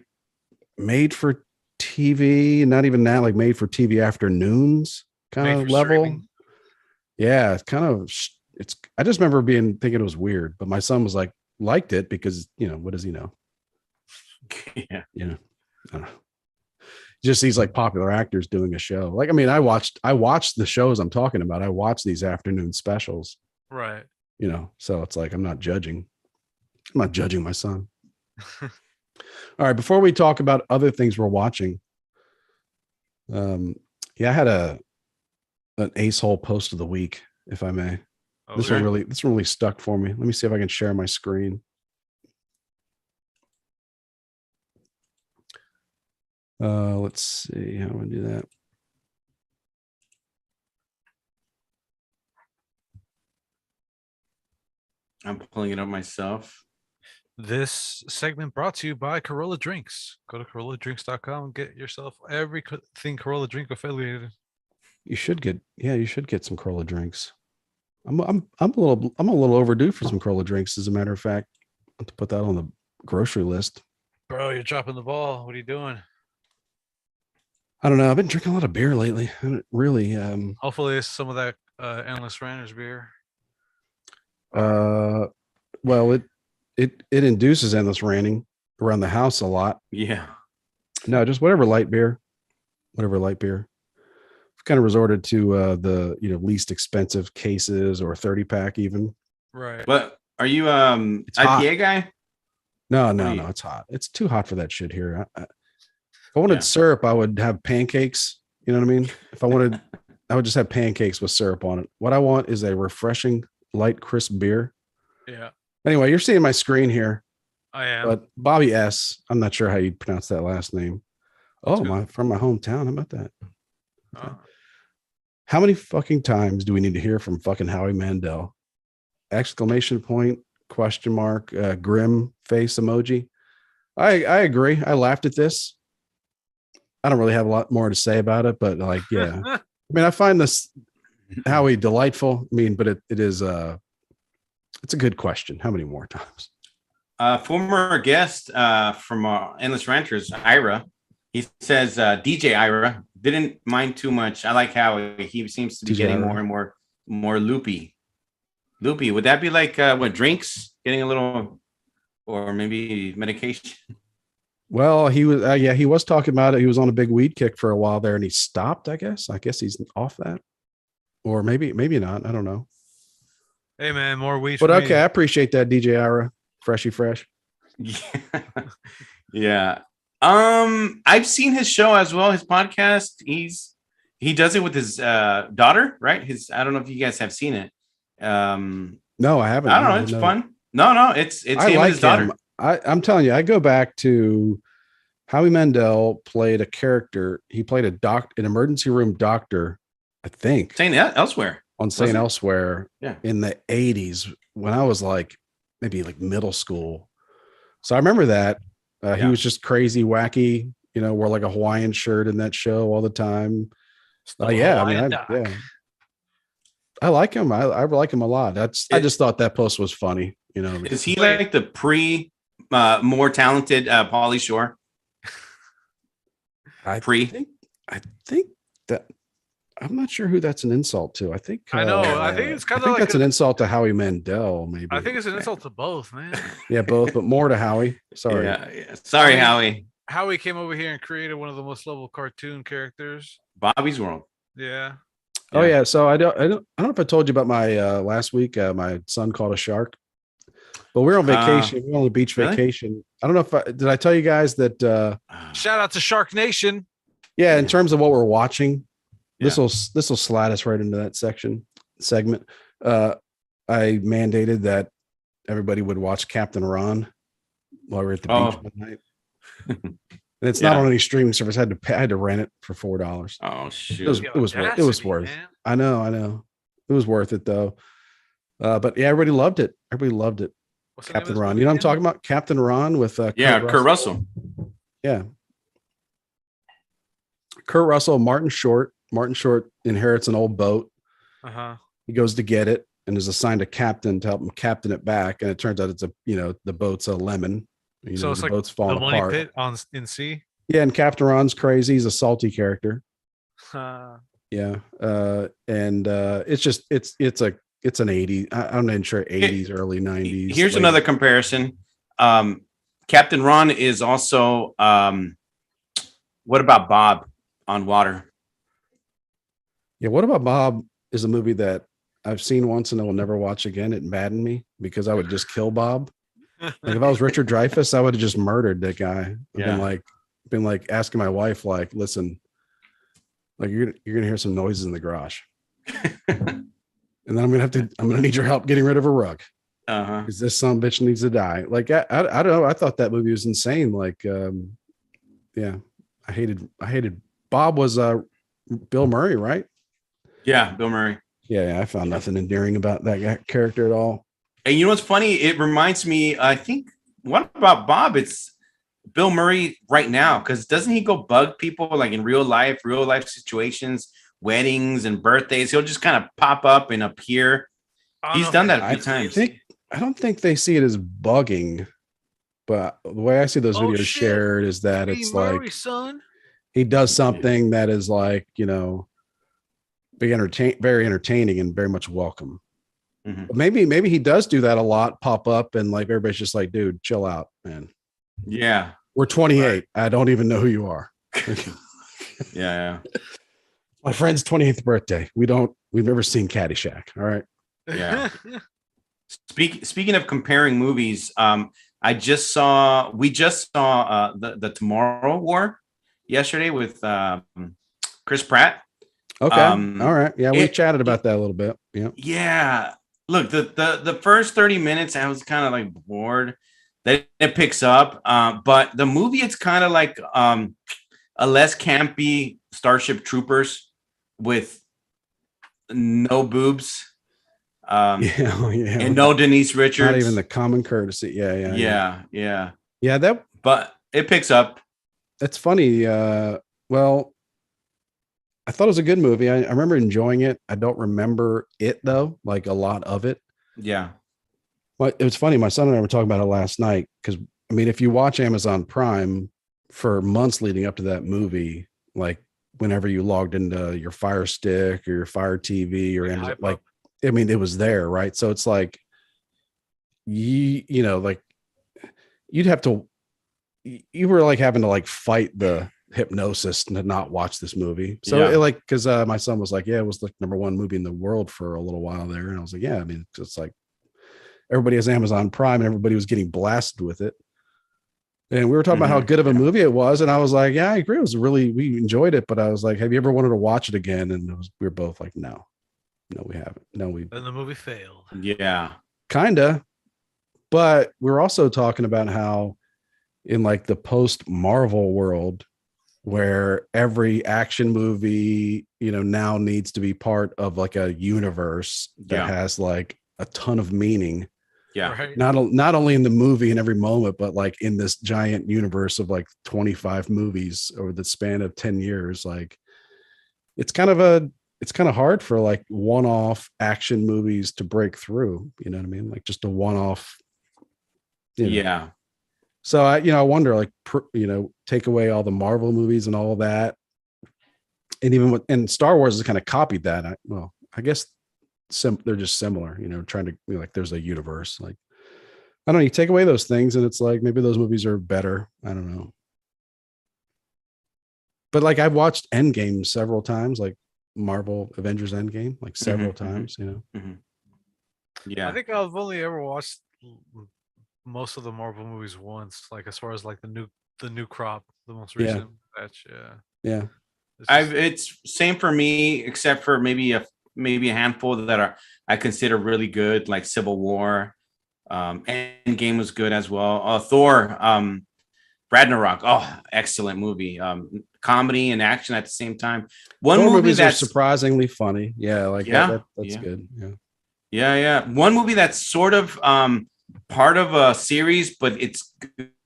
made for TV, not even that, like made for TV afternoons kind of level. Streaming. Yeah, it's kind of I just remember thinking it was weird, but my son was like liked it because what does he know? Yeah. I don't know. Just these like popular actors doing a show. Like, I mean, I watched the shows I'm talking about. I watched these afternoon specials. Right. So it's like I'm not judging my son. All right, before we talk about other things we're watching, I had an ace hole post of the week, if I may. Okay. This one really stuck for me. Let me see if I can share my screen. Let's see how do I do that. I'm pulling it up myself. This segment brought to you by Corolla Drinks. Go to CorollaDrinks.com and get yourself everything Corolla Drink affiliated. You should get some Corolla drinks. I'm a little overdue for some Corolla drinks, as a matter of fact. I have to put that on the grocery list. Bro, you're dropping the ball. What are you doing? I don't know. I've been drinking a lot of beer lately. I haven't really. Hopefully, it's some of that Endless Ranters beer. Well, it induces endless ranting around the house a lot. Yeah. No, just whatever light beer. I've kind of resorted to the least expensive cases or 30-pack even. Right. But are you IPA hot guy? No, it's hot. It's too hot for that shit here. If I wanted syrup, I would have pancakes. You know what I mean? If I wanted, I would just have pancakes with syrup on it. What I want is a refreshing, light, crisp beer. Yeah. Anyway, you're seeing my screen here. I am. But Bobby S. I'm not sure how you pronounce that last name. From my hometown. How about that? How many fucking times do we need to hear from fucking Howie Mandel? Exclamation point, question mark, grim face emoji. I agree. I laughed at this. I don't really have a lot more to say about it, but like, yeah. I mean, I find this Howie delightful. I mean, but it is it's a good question. How many more times? Former guest from Endless Ranters, Ira, he says DJ Ira didn't mind too much. I like how he seems to be getting more and more loopy. Loopy, would that be like what, drinks? Getting a little, or maybe medication? Well, he was he was talking about it. He was on a big weed kick for a while there, and he stopped. I guess he's off that, or maybe not. I don't know. Hey man, more weed. But okay, I appreciate that, DJ Ira. Freshy fresh. Yeah. I've seen his show as well, his podcast. He does it with his daughter, right? I don't know if you guys have seen it. No, I haven't. I don't No, know, it's fun. No, it's I him like and his daughter. him. I'm telling you, I go back to Howie Mandel played a character. He played an emergency room doctor, I think, Saying that elsewhere. on St. Elsewhere Yeah. in the 80s when I was like maybe like middle school. So I remember that. He was just crazy, wacky, wore like a Hawaiian shirt in that show all the time. Yeah, I mean, I like him. I like him a lot. I just thought that post was funny. Is he like the more talented Pauly Shore? I think that I'm not sure who that's an insult to. I think I know. I think it's kind of like that's an insult to Howie Mandel. Maybe I think it's an insult to both, man. Yeah, both, but more to Howie. Sorry. Yeah. Sorry, Howie. Howie came over here and created one of the most lovable cartoon characters, Bobby's World. Yeah. Oh yeah. So I don't know if I told you about my last week. My son caught a shark, but we're on vacation. We're on a beach vacation. I don't know did I tell you guys that? Shout out to Shark Nation. Yeah, in terms of what we're watching, this will slide us right into that segment. I mandated that everybody would watch Captain Ron while we're at the beach one night. And it's not on any streaming service. I had to rent it for $4. Oh shoot! It was worth. Man. I know. It was worth it though. But yeah, everybody loved it. What's Captain Ron. You know what I'm talking about? Captain Ron with Kurt Russell. Yeah. Kurt Russell, Martin Short. Martin Short inherits an old boat. He goes to get it and is assigned a captain to help him captain it back. And it turns out the boat's a lemon. So it's the like boat's falling the money apart. pit in sea. Yeah, and Captain Ron's crazy. He's a salty character. Yeah. And it's an 80s. I'm not sure 80s, early 90s. Here's another comparison. Captain Ron is also what about Bob on water? Yeah, What About Bob is a movie that I've seen once and I will never watch again. It maddened me because I would just kill Bob. Like if I was Richard Dreyfuss, I would have just murdered that guy. Been like asking my wife, like, listen, like you're gonna hear some noises in the garage. And then I'm gonna need your help getting rid of a rug. Because this son of a bitch needs to die. Like I don't know. I thought that movie was insane. Like yeah. I hated Bob was Bill Murray, right? Yeah, Bill Murray. Yeah, I found nothing endearing about that character at all. And you know what's funny? It reminds me, I think, what about Bob? It's Bill Murray right now, because doesn't he go bug people like in real life situations, weddings and birthdays? He'll just kind of pop up and appear. He's done that a few times. I don't think they see it as bugging, but the way I see those videos shared is that it's Murray, like son. He does something that is like, very entertaining and very much welcome. Mm-hmm. Maybe he does do that a lot, pop up, and like everybody's just like, dude, chill out, man. Yeah. We're 28. Right. I don't even know who you are. Yeah. My friend's 28th birthday. We've never seen Caddyshack. All right. Yeah. Speaking of comparing movies, we just saw the Tomorrow War yesterday with Chris Pratt. Okay. All right. Yeah, we chatted about that a little bit. Yeah. Yeah. Look, the first 30 minutes, I was kind of like bored. Then it picks up. But the movie, it's kind of like a less campy Starship Troopers with no boobs. And no Denise Richards. Not even the common courtesy. Yeah. But it picks up. That's funny. Well, I thought it was a good movie. I remember enjoying it. I don't remember it though, like a lot of it. Yeah. But it was funny. My son and I were talking about it last night because I mean, if you watch Amazon Prime for months leading up to that movie, like whenever you logged into your Fire Stick or your Fire TV or Amazon, like, I mean, it was there, right? So it's like, you know, like you were like having to like fight the hypnosis to not watch this movie. So because my son was like, yeah, it was like #1 movie in the world for a little while there. And I was like, yeah, I mean, it's like, everybody has Amazon Prime and everybody was getting blasted with it. And we were talking about how Mhm. good of a movie it was. And I was like, yeah, I agree. It was we enjoyed it. But I was like, have you ever wanted to watch it again? And we were both like, no, we haven't. No, we And the movie failed. Yeah. kind of. But we're also talking about how in like the post Marvel world, where every action movie, now needs to be part of like a universe that Yeah. has like a ton of meaning. Yeah. Right. Not only in the movie in every moment, but like in this giant universe of like 25 movies over the span of 10 years. Like it's kind of hard for like one-off action movies to break through. You know what I mean? Like just a one-off. Yeah. So I wonder, like, take away all the Marvel movies and all of that, and even and Star Wars has kind of copied that. I guess they're just similar, trying to like there's a universe. Like I don't know, you take away those things, and it's like maybe those movies are better. I don't know, but like I've watched Endgame several times, like Marvel Avengers Endgame, like several times. Mhm. Yeah. I think I've only ever watched most of the Marvel movies once, like as far as like the new crop, the most Yeah. recent batch. Yeah. It's same for me, except for maybe a handful that I consider really good, like Civil War. Endgame was good as well. Thor, Ragnarok. Oh, excellent movie. Comedy and action at the same time. One Thor movie movies are that's surprisingly funny. Yeah, like Yeah, that's yeah. good. Yeah. Yeah. One movie that's sort of part of a series, but it's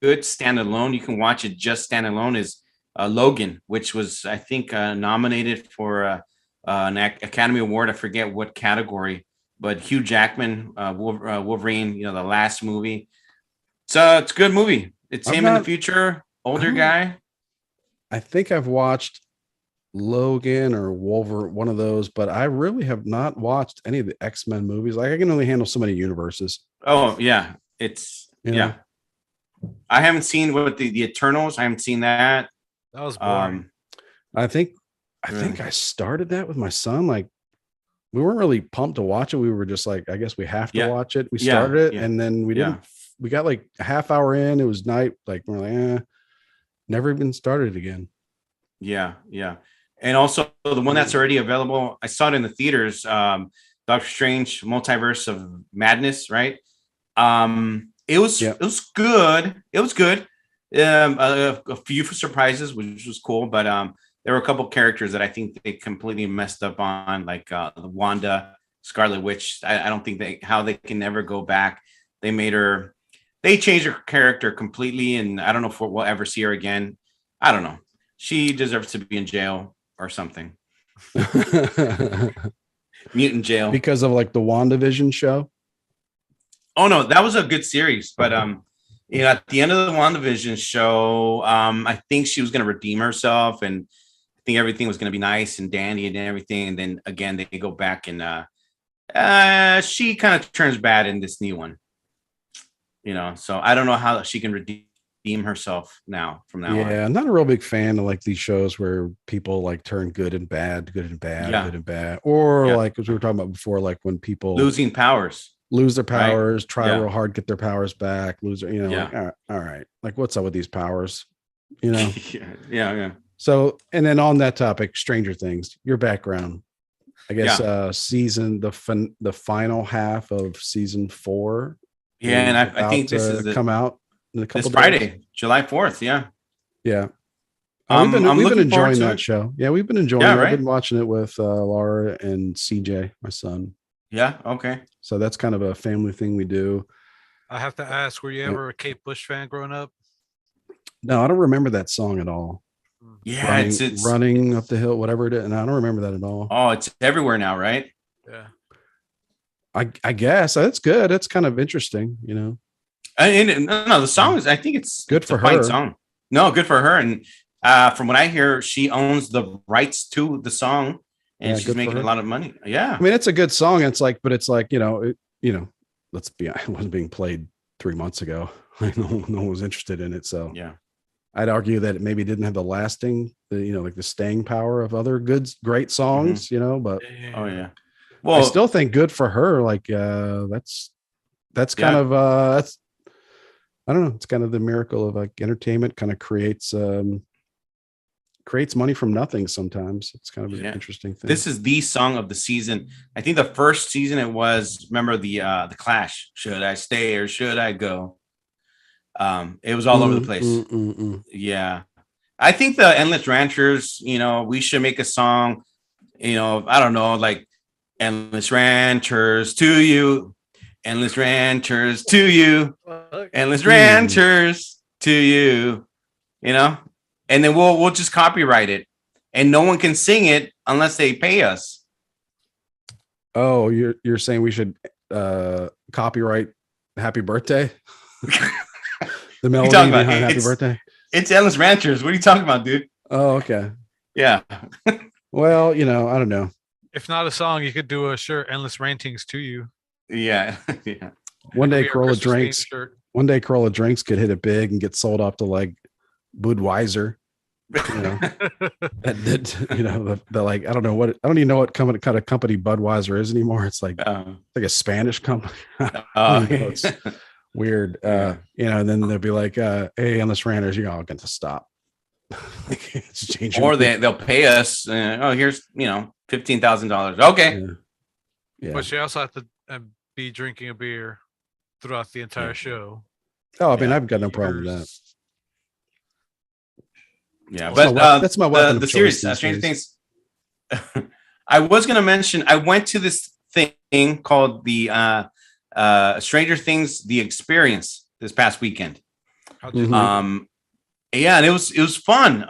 good standalone. You can watch it just standalone. Is Logan, which was I think nominated for an Academy Award. I forget what category, but Hugh Jackman, Wolverine. The last movie. It's a good movie. It's him in the future, older guy. I think I've watched Logan or Wolverine, one of those, but I really have not watched any of the X-Men movies. Like I can only handle so many universes. Oh yeah, it's Yeah. I haven't seen what the Eternals. I haven't seen that. That was boring. I think Really? I started that with my son. Like we weren't really pumped to watch it. We were just like, I guess we have to watch it. We started it and then we didn't. We got like a half hour in. It was night. Like we're like, never even started it again. Yeah. And also the one that's already available, I saw it in the theaters, Doctor Strange Multiverse of Madness, right? It was good. It was good. A few surprises, which was cool, but there were a couple characters that I think they completely messed up on, like the Wanda, Scarlet Witch. I don't think how they can never go back. They changed her character completely, and I don't know if we'll ever see her again. I don't know. She deserves to be in jail or something. Mutant jail. Because of like the WandaVision show. Oh no, that was a good series. But at the end of the WandaVision show, I think she was gonna redeem herself and I think everything was gonna be nice and dandy and everything. And then again, they go back and she kind of turns bad in this new one. So I don't know how she can redeem herself from now on. Yeah, I'm not a real big fan of like these shows where people like turn good and bad, or like as we were talking about before, like when people losing powers, lose their powers, try real hard, get their powers back, like, all right, like what's up with these powers, yeah. So, and then on that topic, Stranger Things, your background, I guess, the final half of season 4. Yeah, and I think this is come out in a couple this Friday, July 4th. Yeah. We've been enjoying that show. Yeah, we've been enjoying it. I've been watching it with Laura and CJ, my son. Yeah. Okay. So that's kind of a family thing we do. I have to ask, were you ever a Kate Bush fan growing up? No, I don't remember that song at all. Yeah, it's running up the hill, whatever it is. And I don't remember that at all. Oh, it's everywhere now, right? Yeah. I guess that's good. It's kind of interesting, And no, the song is. I think it's good for her. Song. No, good for her. And from what I hear, she owns the rights to the song, and she's making a lot of money. Yeah, I mean, it's a good song. It's like, but it's like let's be. It wasn't being played 3 months ago. No one was interested in it. So yeah, I'd argue that it maybe didn't have the lasting, like the staying power of other great songs. But oh yeah. Well, I still think good for her. Like that's that's kind of that's I don't know. It's kind of the miracle of like entertainment kind of creates money from nothing sometimes. It's kind of an interesting thing. This is the song of the season. I think the first season it was, remember the Clash, Should I Stay or Should I Go? It was all over the place. Yeah. I think the Endless Ranchers, we should make a song, I don't know, like Endless Ranchers to you, Endless Ranchers to you, Endless Ranchers to you, and then we'll just copyright it, and no one can sing it unless they pay us. Oh, you're saying we should copyright Happy Birthday? The melody behind Happy Birthday? It's Endless Ranchers. What are you talking about, dude? Oh, okay. Yeah. Well, I don't know. If not a song, you could do a shirt, Endless Rantings to you. Yeah. Yeah. One day Corolla Drinks could hit it big and get sold off to like Budweiser. That like, I don't even know what kind of company Budweiser is anymore. It's like like a Spanish company. It's weird. And then they'll be like, hey, Endless Ranters, you're all going to stop. It's changing. Or they'll pay us. Here's $15,000. Okay. Yeah. But you also have to be drinking a beer throughout the entire show. Oh, I mean, I've got no problem with that. Yeah, but that's my weapon. The series, Stranger Things. I was going to mention, I went to this thing called the Stranger Things: The Experience this past weekend. Yeah, and it was fun.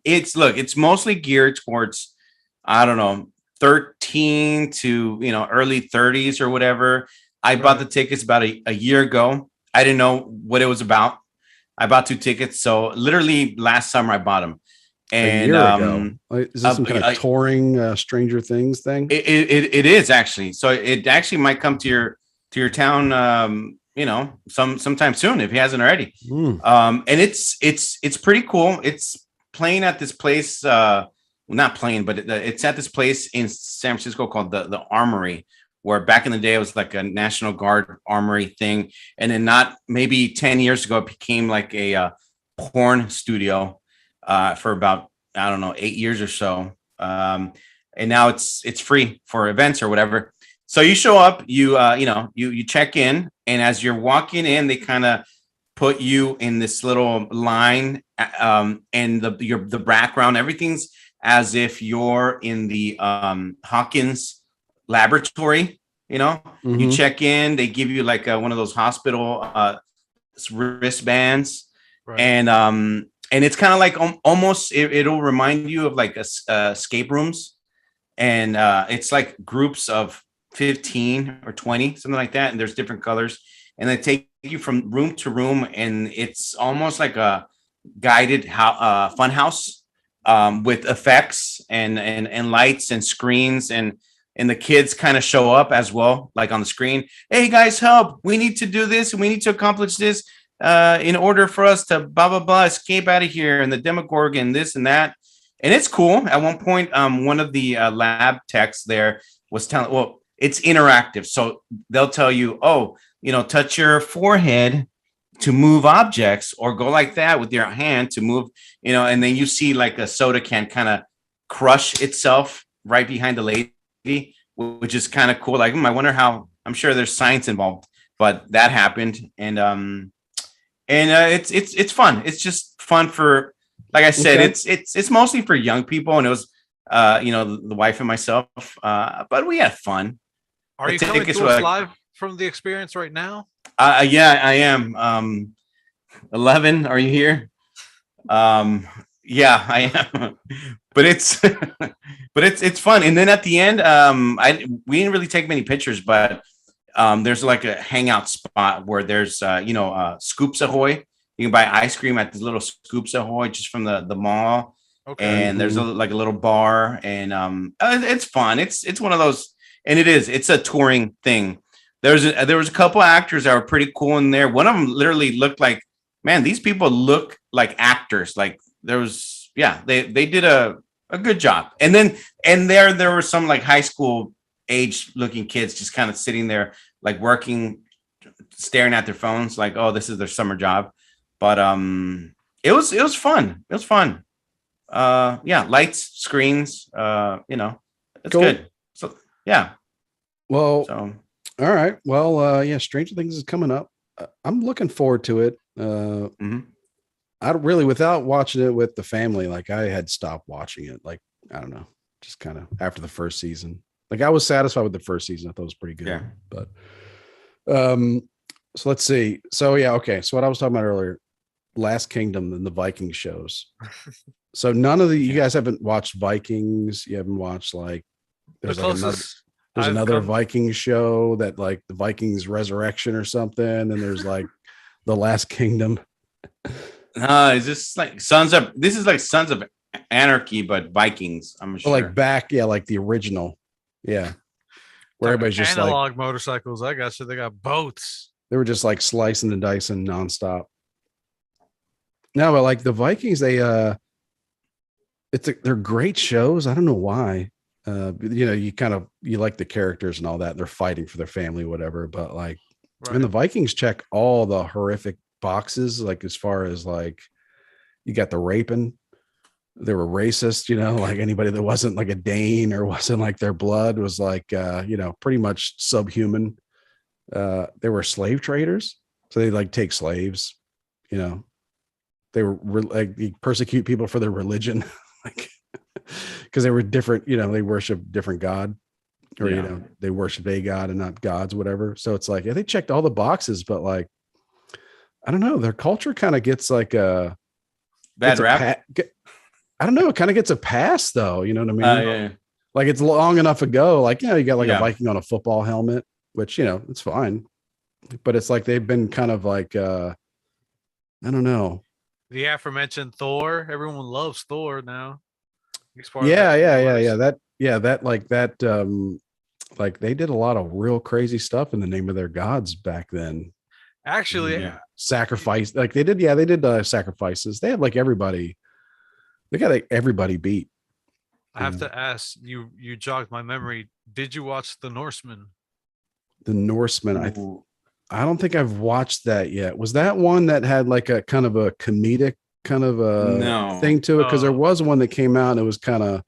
It's mostly geared towards, I don't know, 13 to early 30s or whatever. I bought the tickets about a year ago. I didn't know what it was about. I bought 2 tickets, so literally last summer I bought them. And a year ago. Is this some kind of touring Stranger Things thing? It is actually. So it actually might come to your town, sometime soon if he hasn't already. And it's pretty cool. It's playing at this place. Not playing, but it's at this place in San Francisco called the Armory, where back in the day it was like a National Guard armory thing, and then not maybe 10 years ago it became like a porn studio for about, I don't know, 8 years or so, and now it's free for events or whatever. So you show up, you check in, and as you're walking in, they kind of put you in this little line, and the background, everything's as if you're in the Hawkins laboratory. You check in, they give you like one of those hospital wristbands, right. And it's kind of like almost it'll remind you of like escape rooms, and it's like groups of 15 or 20, something like that, and there's different colors, and they take you from room to room, and it's almost like a guided fun house, with effects and lights and screens, and the kids kind of show up as well, like on the screen. Hey guys, help! We need to do this, and we need to accomplish this in order for us to blah blah blah escape out of here, and the Demogorgon, this and that. And it's cool. At one point, one of the lab techs there was telling, well, it's interactive, so they'll tell you, touch your forehead to move objects, or go like that with your hand to move, and then you see like a soda can kind of crush itself right behind the lady, which is kind of cool. Like, I wonder how. I'm sure there's science involved, but that happened, and it's fun. It's just fun for, like I said, it's mostly for young people, and it was, the wife and myself, but we had fun. Are you coming to us live from the experience right now? Yeah, I am. 11, are you here? Yeah, I am. But it's fun. And then at the end, we didn't really take many pictures, but there's like a hangout spot where there's Scoops Ahoy. You can buy ice cream at this little Scoops Ahoy just from the mall. Okay. And there's a little bar, and it's fun. It's one of those, and it's a touring thing. There was a couple actors that were pretty cool in there. One of them literally looked like, man, these people look like actors. Like there was, they did a good job. And there were some like high school age looking kids just kind of sitting there, like working, staring at their phones like, oh, this is their summer job. But it was fun. It was fun. Yeah, lights, screens, it's Cool. good. So yeah. Well, So all right. Well, yeah, Stranger Things is coming up. I'm looking forward to it. mhm. I don't really, without watching it with the family, like I had stopped watching it. Like, I don't know, just kind of after the first season. Like I was satisfied with the first season. I thought it was pretty good. Yeah. But so let's see. So yeah, okay. So what I was talking about earlier, Last Kingdom and the Viking shows. So none of you guys haven't watched Vikings. You haven't watched like there's like another Viking show that like the Vikings Resurrection or something, and there's like the Last Kingdom. Is this like this is like Sons of Anarchy, but Vikings, I'm sure. Like back, yeah, like the original. Yeah. Where everybody's just analog like motorcycles. I got you. They got boats. They were just like slicing and dicing nonstop. No, but like the Vikings, they're great shows. I don't know why. You like the characters and all that. They're fighting for their family, whatever. But like, and the Vikings check all the horrific boxes. Like as far as like, you got the raping. They were racist. Like anybody that wasn't like a Dane or wasn't like their blood was like, pretty much subhuman. They were slave traders, so they like take slaves. They were like they persecute people for their religion, like because they were different. They worship different god, or they worship a god and not gods, whatever. So it's like they checked all the boxes, but like I don't know, their culture kind of gets like a bad rap. I don't know. It kind of gets a pass though. You know what I mean? Yeah. Like it's long enough ago. Like, you got like a Viking on a football helmet, which, it's fine. But it's like they've been kind of like, I don't know. The aforementioned Thor. Everyone loves Thor now. Yeah. Like they did a lot of real crazy stuff in the name of their gods back then. Actually, sacrifice. Like they did sacrifices. They had like everybody. They got everybody beat. I have to ask you. You jogged my memory. Did you watch The Norseman? The Norseman. I don't think I've watched that yet. Was that one that had like a kind of a comedic kind of a thing to it? Because there was one that came out and it was kind of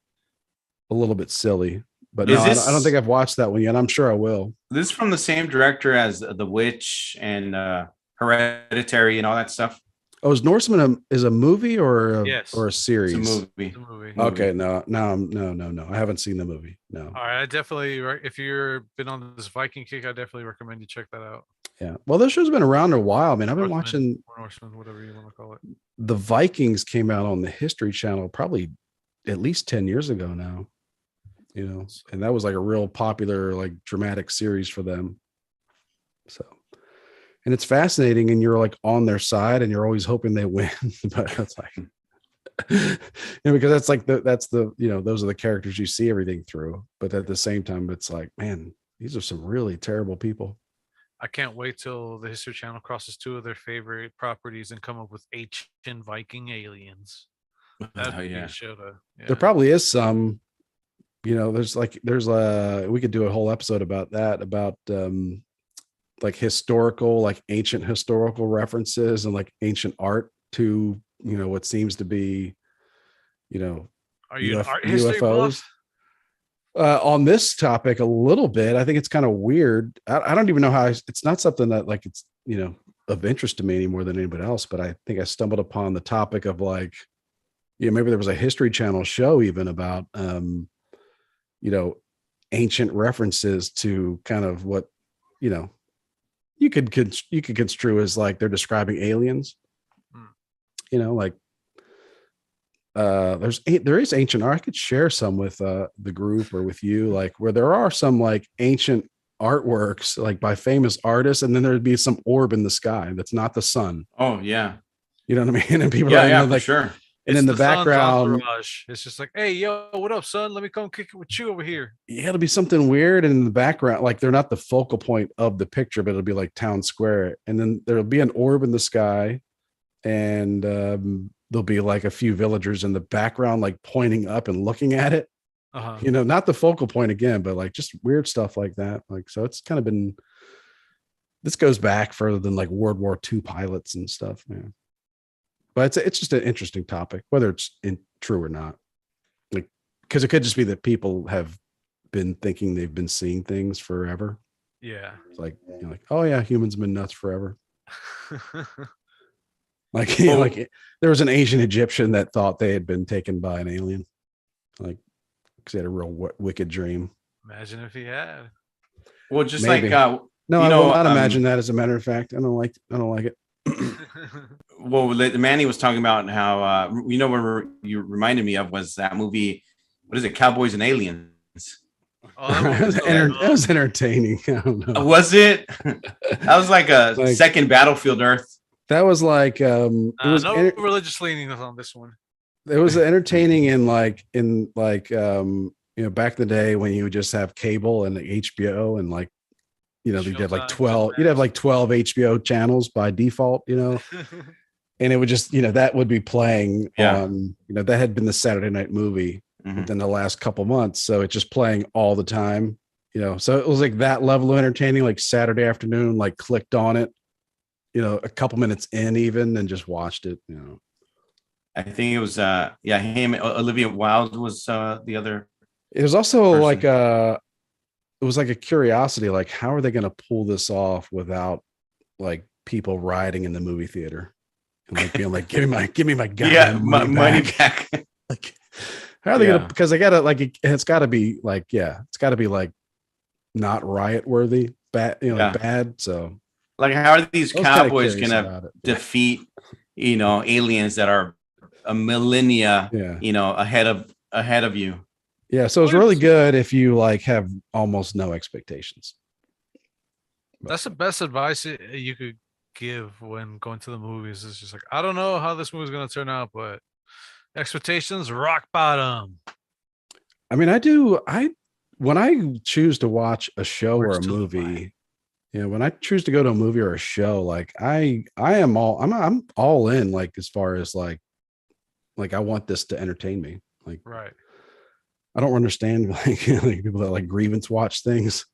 a little bit silly. But I don't think I've watched that one yet. I'm sure I will. This is from the same director as The Witch and Hereditary and all that stuff. Oh, is Norseman is a movie or a series? It's a movie. Okay, no. I haven't seen the movie. No. All right, I definitely. If you've been on this Viking kick, I definitely recommend you check that out. Yeah. Well, this show's been around a while. I mean, I've been watching Norseman, whatever you want to call it. The Vikings came out on the History Channel probably at least 10 years ago now. And that was like a real popular, like dramatic series for them. So. And it's fascinating, and you're like on their side, and you're always hoping they win. But that's like, because that's like those are the characters you see everything through. But at the same time, it's like, man, these are some really terrible people. I can't wait till the History Channel crosses two of their favorite properties and come up with ancient Viking aliens. That'd be a show to. Yeah. There probably is some. There's we could do a whole episode about that, about like historical, like ancient historical references and like ancient art to, what seems to be, are you an art history buff? On this topic a little bit. I think it's kind of weird. I don't even know how it's not something that like it's, of interest to me any more than anybody else. But I think I stumbled upon the topic of like, maybe there was a History Channel show even about, ancient references to kind of what, you could construe as like they're describing aliens. Like there is ancient art. I could share some with the group or with you, like where there are some like ancient artworks like by famous artists, and then there'd be some orb in the sky that's not the sun. Oh yeah, you know what I mean? And people like sure. And in the background, it's just like, hey, yo, what up, son? Let me come kick it with you over here. Yeah, it'll be something weird. And in the background, like they're not the focal point of the picture, but it'll be like town square. And then there'll be an orb in the sky, and there'll be like a few villagers in the background, like pointing up and looking at it. Not the focal point again, but like just weird stuff like that. Like, so it's kind of been this goes back further than like World War II pilots and stuff, man. But it's just an interesting topic, whether it's true or not. Like, because it could just be that people have been thinking they've been seeing things forever. Yeah. It's like, like, oh yeah, humans have been nuts forever. Like, like there was an ancient Egyptian that thought they had been taken by an alien, like because he had a real wicked dream. Imagine if he had. Well, just Maybe. like No, I will not imagine that. As a matter of fact, I don't like it. Well, the man he was talking about how what you reminded me of was that movie. What is it? Cowboys and Aliens. Oh, that was entertaining. I don't know. Was it? That was like a second Battlefield Earth. That was like it was no religious leanings on this one. It was entertaining in back in the day when you would just have cable and HBO and like you'd have like 12 HBO channels by default, and it would just that would be playing on that had been the Saturday night movie within the last couple months, so it's just playing all the time, so it was like that level of entertaining, like Saturday afternoon, like clicked on it a couple minutes in even and just watched it. I think it was him. Olivia Wilde was the other. It was also person. like it was like a curiosity, like how are they going to pull this off without like people rioting in the movie theater and like being like, give me my money back. Like, how are they gonna? Because they gotta like it's got to be like it's got to be like not riot worthy, bad, bad. So like, how are these cowboys gonna defeat aliens that are a millennia ahead of you? Yeah, so it's really good if you like have almost no expectations. That's the best advice you could give when going to the movies. It's just like, I don't know how this movie's going to turn out, but expectations rock bottom. I mean, when I choose to watch a show or a movie, when I choose to go to a movie or a show, like I'm all in, like as far as like I want this to entertain me. Like, right. I don't understand like people that like grievance watch things.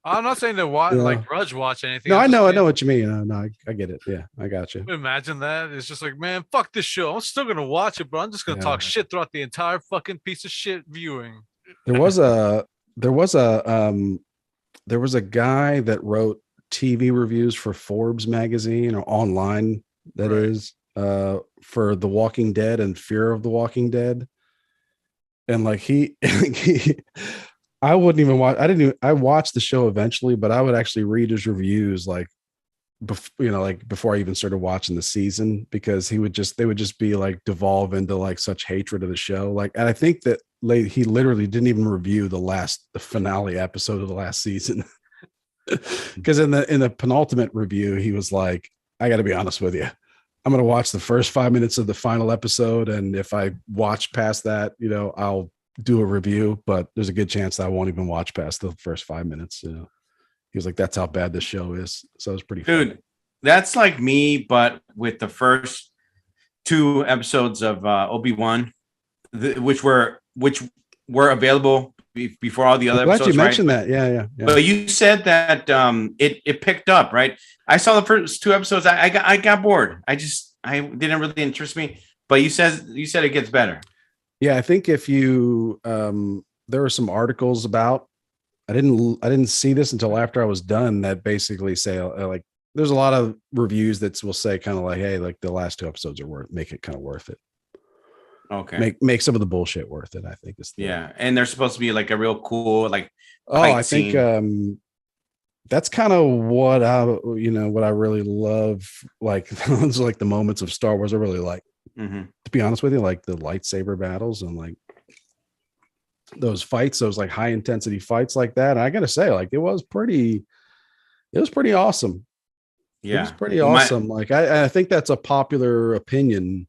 I'm not saying to watch like grudge watch anything. No, I know what you mean. No, I get it. Yeah, I got you. Imagine that. It's just like, man, fuck this show. I'm still gonna watch it, but I'm just gonna talk shit throughout the entire fucking piece of shit viewing. There was a guy that wrote TV reviews for Forbes magazine or online is for The Walking Dead and Fear of the Walking Dead. And like I wouldn't even watch. I watched the show eventually, but I would actually read his reviews like, before I even started watching the season, because they would just be like devolve into like such hatred of the show. Like, and I think that he literally didn't even review the finale episode of the last season. Because in the penultimate review, he was like, I got to be honest with you. I'm going to watch the first 5 minutes of the final episode. And if I watch past that, I'll do a review, but there's a good chance that I won't even watch past the first 5 minutes. He was like, that's how bad this show is. So it was pretty funny. That's like me, but with the first 2 episodes of Obi-Wan, which were available before all the other episodes. Glad you mentioned that. Yeah. But you said that it picked up, right? I saw the first 2 episodes. I got bored. I didn't really interest me. But you said it gets better. Yeah, I think if you there were some articles about. I didn't see this until after I was done. That basically say like there's a lot of reviews that will say kind of like, hey, like the last 2 episodes are make it kind of worth it. Okay. Make some of the bullshit worth it, I think. And they're supposed to be like a real cool like. I think that's kind of what I really love. Like those are like the moments of Star Wars I really like. Mm-hmm. To be honest with you, like the lightsaber battles and like those fights, those like high intensity fights like that. And I gotta say, like it was pretty awesome. Yeah, it was pretty awesome. Like I think that's a popular opinion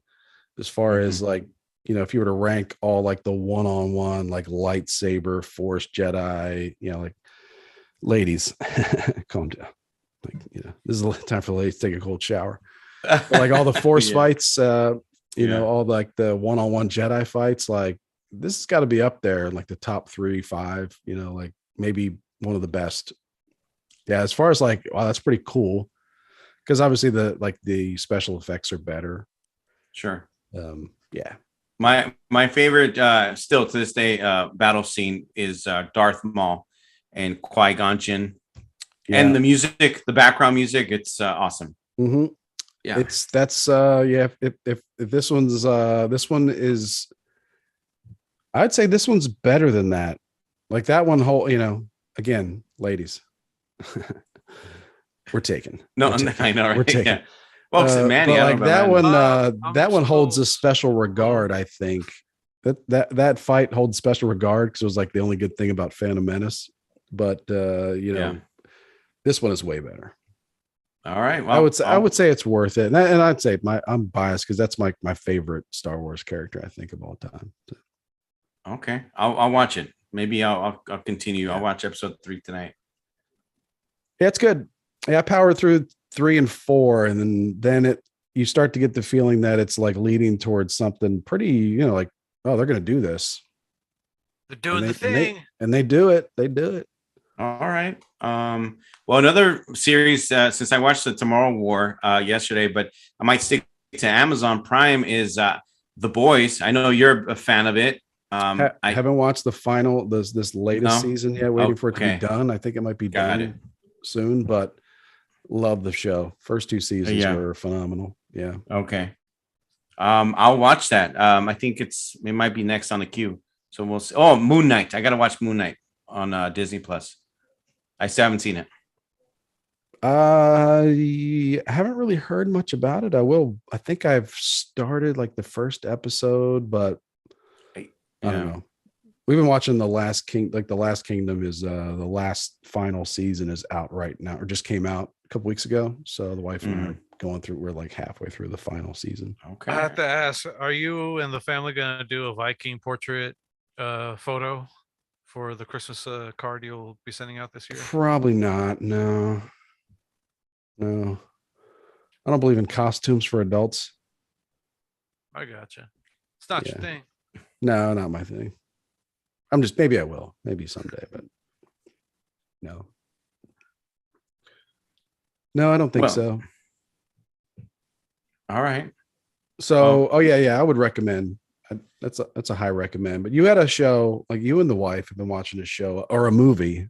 as far as like, if you were to rank all like the one-on-one like lightsaber Force Jedi, like ladies, calm down. Like, this is the time for the ladies to take a cold shower. But, like all the Force fights, all like the one-on-one Jedi fights, like this has got to be up there in like the top 3, 5, like maybe one of the best Yeah, as far as like, wow, that's pretty cool. Because obviously the special effects are better. Sure. Yeah. My favorite still to this day battle scene is Darth Maul and Qui-Gon Jinn. Yeah. And the music, the background music, it's awesome. Mm-hmm. Yeah. If this one is, I'd say this one's better than that. Like that one whole, again, ladies. We're taken. No, We're taken. I know, right? We're taken. Yeah. Well, Manny, but I like don't know about Manny. that one holds still- a special regard, I think. That fight holds special regard because it was like the only good thing about Phantom Menace. But this one is way better. All right. Well, I would say it's worth it, and I'd say I'm biased because that's my favorite Star Wars character I think of all time. So. Okay, I'll watch it. Maybe I'll continue. Yeah. I'll watch episode 3 tonight. Yeah, it's good. Yeah, I powered through 3 and 4, and then you start to get the feeling that it's like leading towards something pretty, like, oh, they're going to do this. They're doing the And thing. they do it. They do it. All right. Well, another series since I watched the Tomorrow War yesterday, but I might stick to Amazon Prime is The Boys. I know you're a fan of it. I haven't watched the final this latest season yet. Waiting for it to be done. I think it might be done soon, but love the show. First 2 seasons were phenomenal. Yeah. Okay. I'll watch that. I think it might be next on the queue. So we'll see. Oh, Moon Knight. I gotta watch Moon Knight on Disney Plus. I still haven't seen it. I haven't really heard much about it. I think I've started like the first episode, but I don't know. We've been watching The Last Kingdom is the last final season is out right now, or just came out a couple weeks ago. So the wife and I are going through, we're like halfway through the final season. Okay. I have to ask, are you and the family gonna do a Viking portrait photo for the Christmas card you'll be sending out this year? Probably not. No. I don't believe in costumes for adults. I gotcha. It's not your thing. No, not my thing. Maybe I will, maybe someday, but no, I don't think so. All right. So, I would recommend. That's a high recommend. But you had a show, like you and the wife have been watching a show or a movie.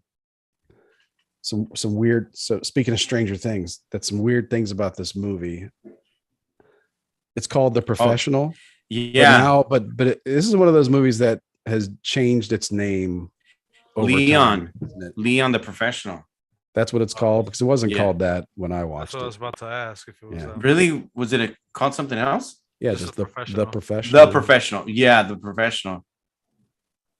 Some weird. So speaking of Stranger Things, that's some weird things about this movie. It's called The Professional. Yeah. But this is one of those movies that has changed its name. Leon. Time, isn't it? Leon the Professional. That's what it's called, because it wasn't called that when I watched That's what I it. was about to ask if it was Really? Was it called something else? Yeah, Just just The the Professional. professional. The Professional. Yeah, The Professional.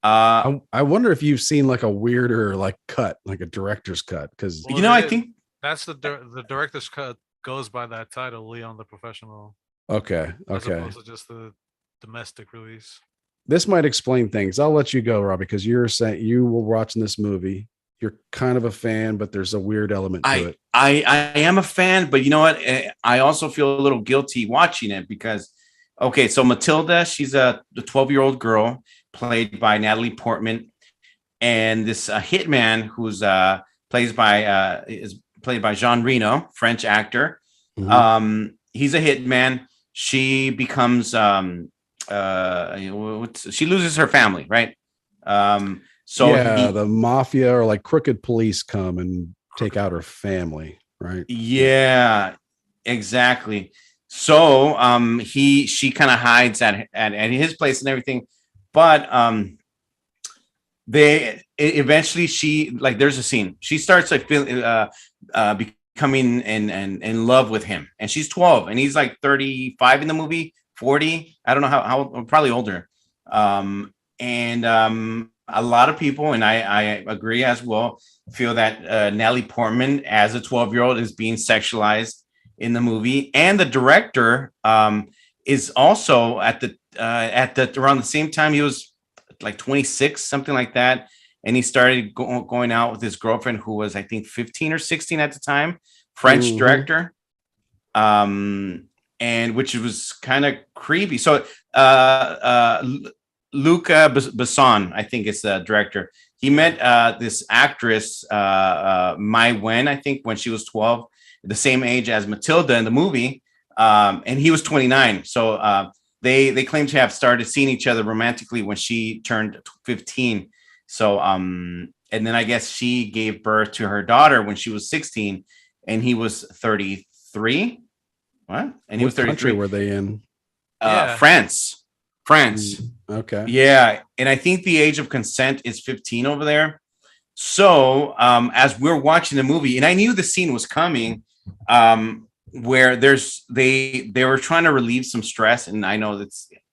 I wonder if you've seen like a weirder like cut, like a director's cut, because I think that's the director's cut goes by that title, Leon the Professional. okay. As opposed to just the domestic release. This might explain things. I'll let you go, Rob, because you're saying you were watching this movie. You're kind of a fan, but there's a weird element to it. I am a fan, but you know what? I also feel a little guilty watching it because, so Matilda, she's a 12-year-old girl played by Natalie Portman, and this hitman who's is played by Jean Reno, French actor. Mhm. He's a hitman. She becomes she loses her family, right? The mafia or like crooked police come and take out her family, right? Yeah, exactly. So she kind of hides at his place and everything, but eventually there's a scene. She starts like becoming in love with him, and she's 12 and he's like 35 in the movie, 40. I don't know how probably older. A lot of people, and I agree as well, feel that Natalie Portman as a 12-year-old is being sexualized in the movie, and the director is also at around the same time. He was like 26, something like that, and he started going out with his girlfriend, who was I think 15 or 16 at the time, French director, and which was kind of creepy. So Besson, I think is the director. He met this actress, Mai Wen, I think, when she was 12, the same age as Matilda in the movie, and he was 29. So they claim to have started seeing each other romantically when she turned 15. So and then I guess she gave birth to her daughter when she was 16, and he was 33. What? And he was What country 33. were they in? Yeah. France. France. Okay. Yeah, and I think the age of consent is 15 over there. So as we're watching the movie, and I knew the scene was coming, where they were trying to relieve some stress, and I know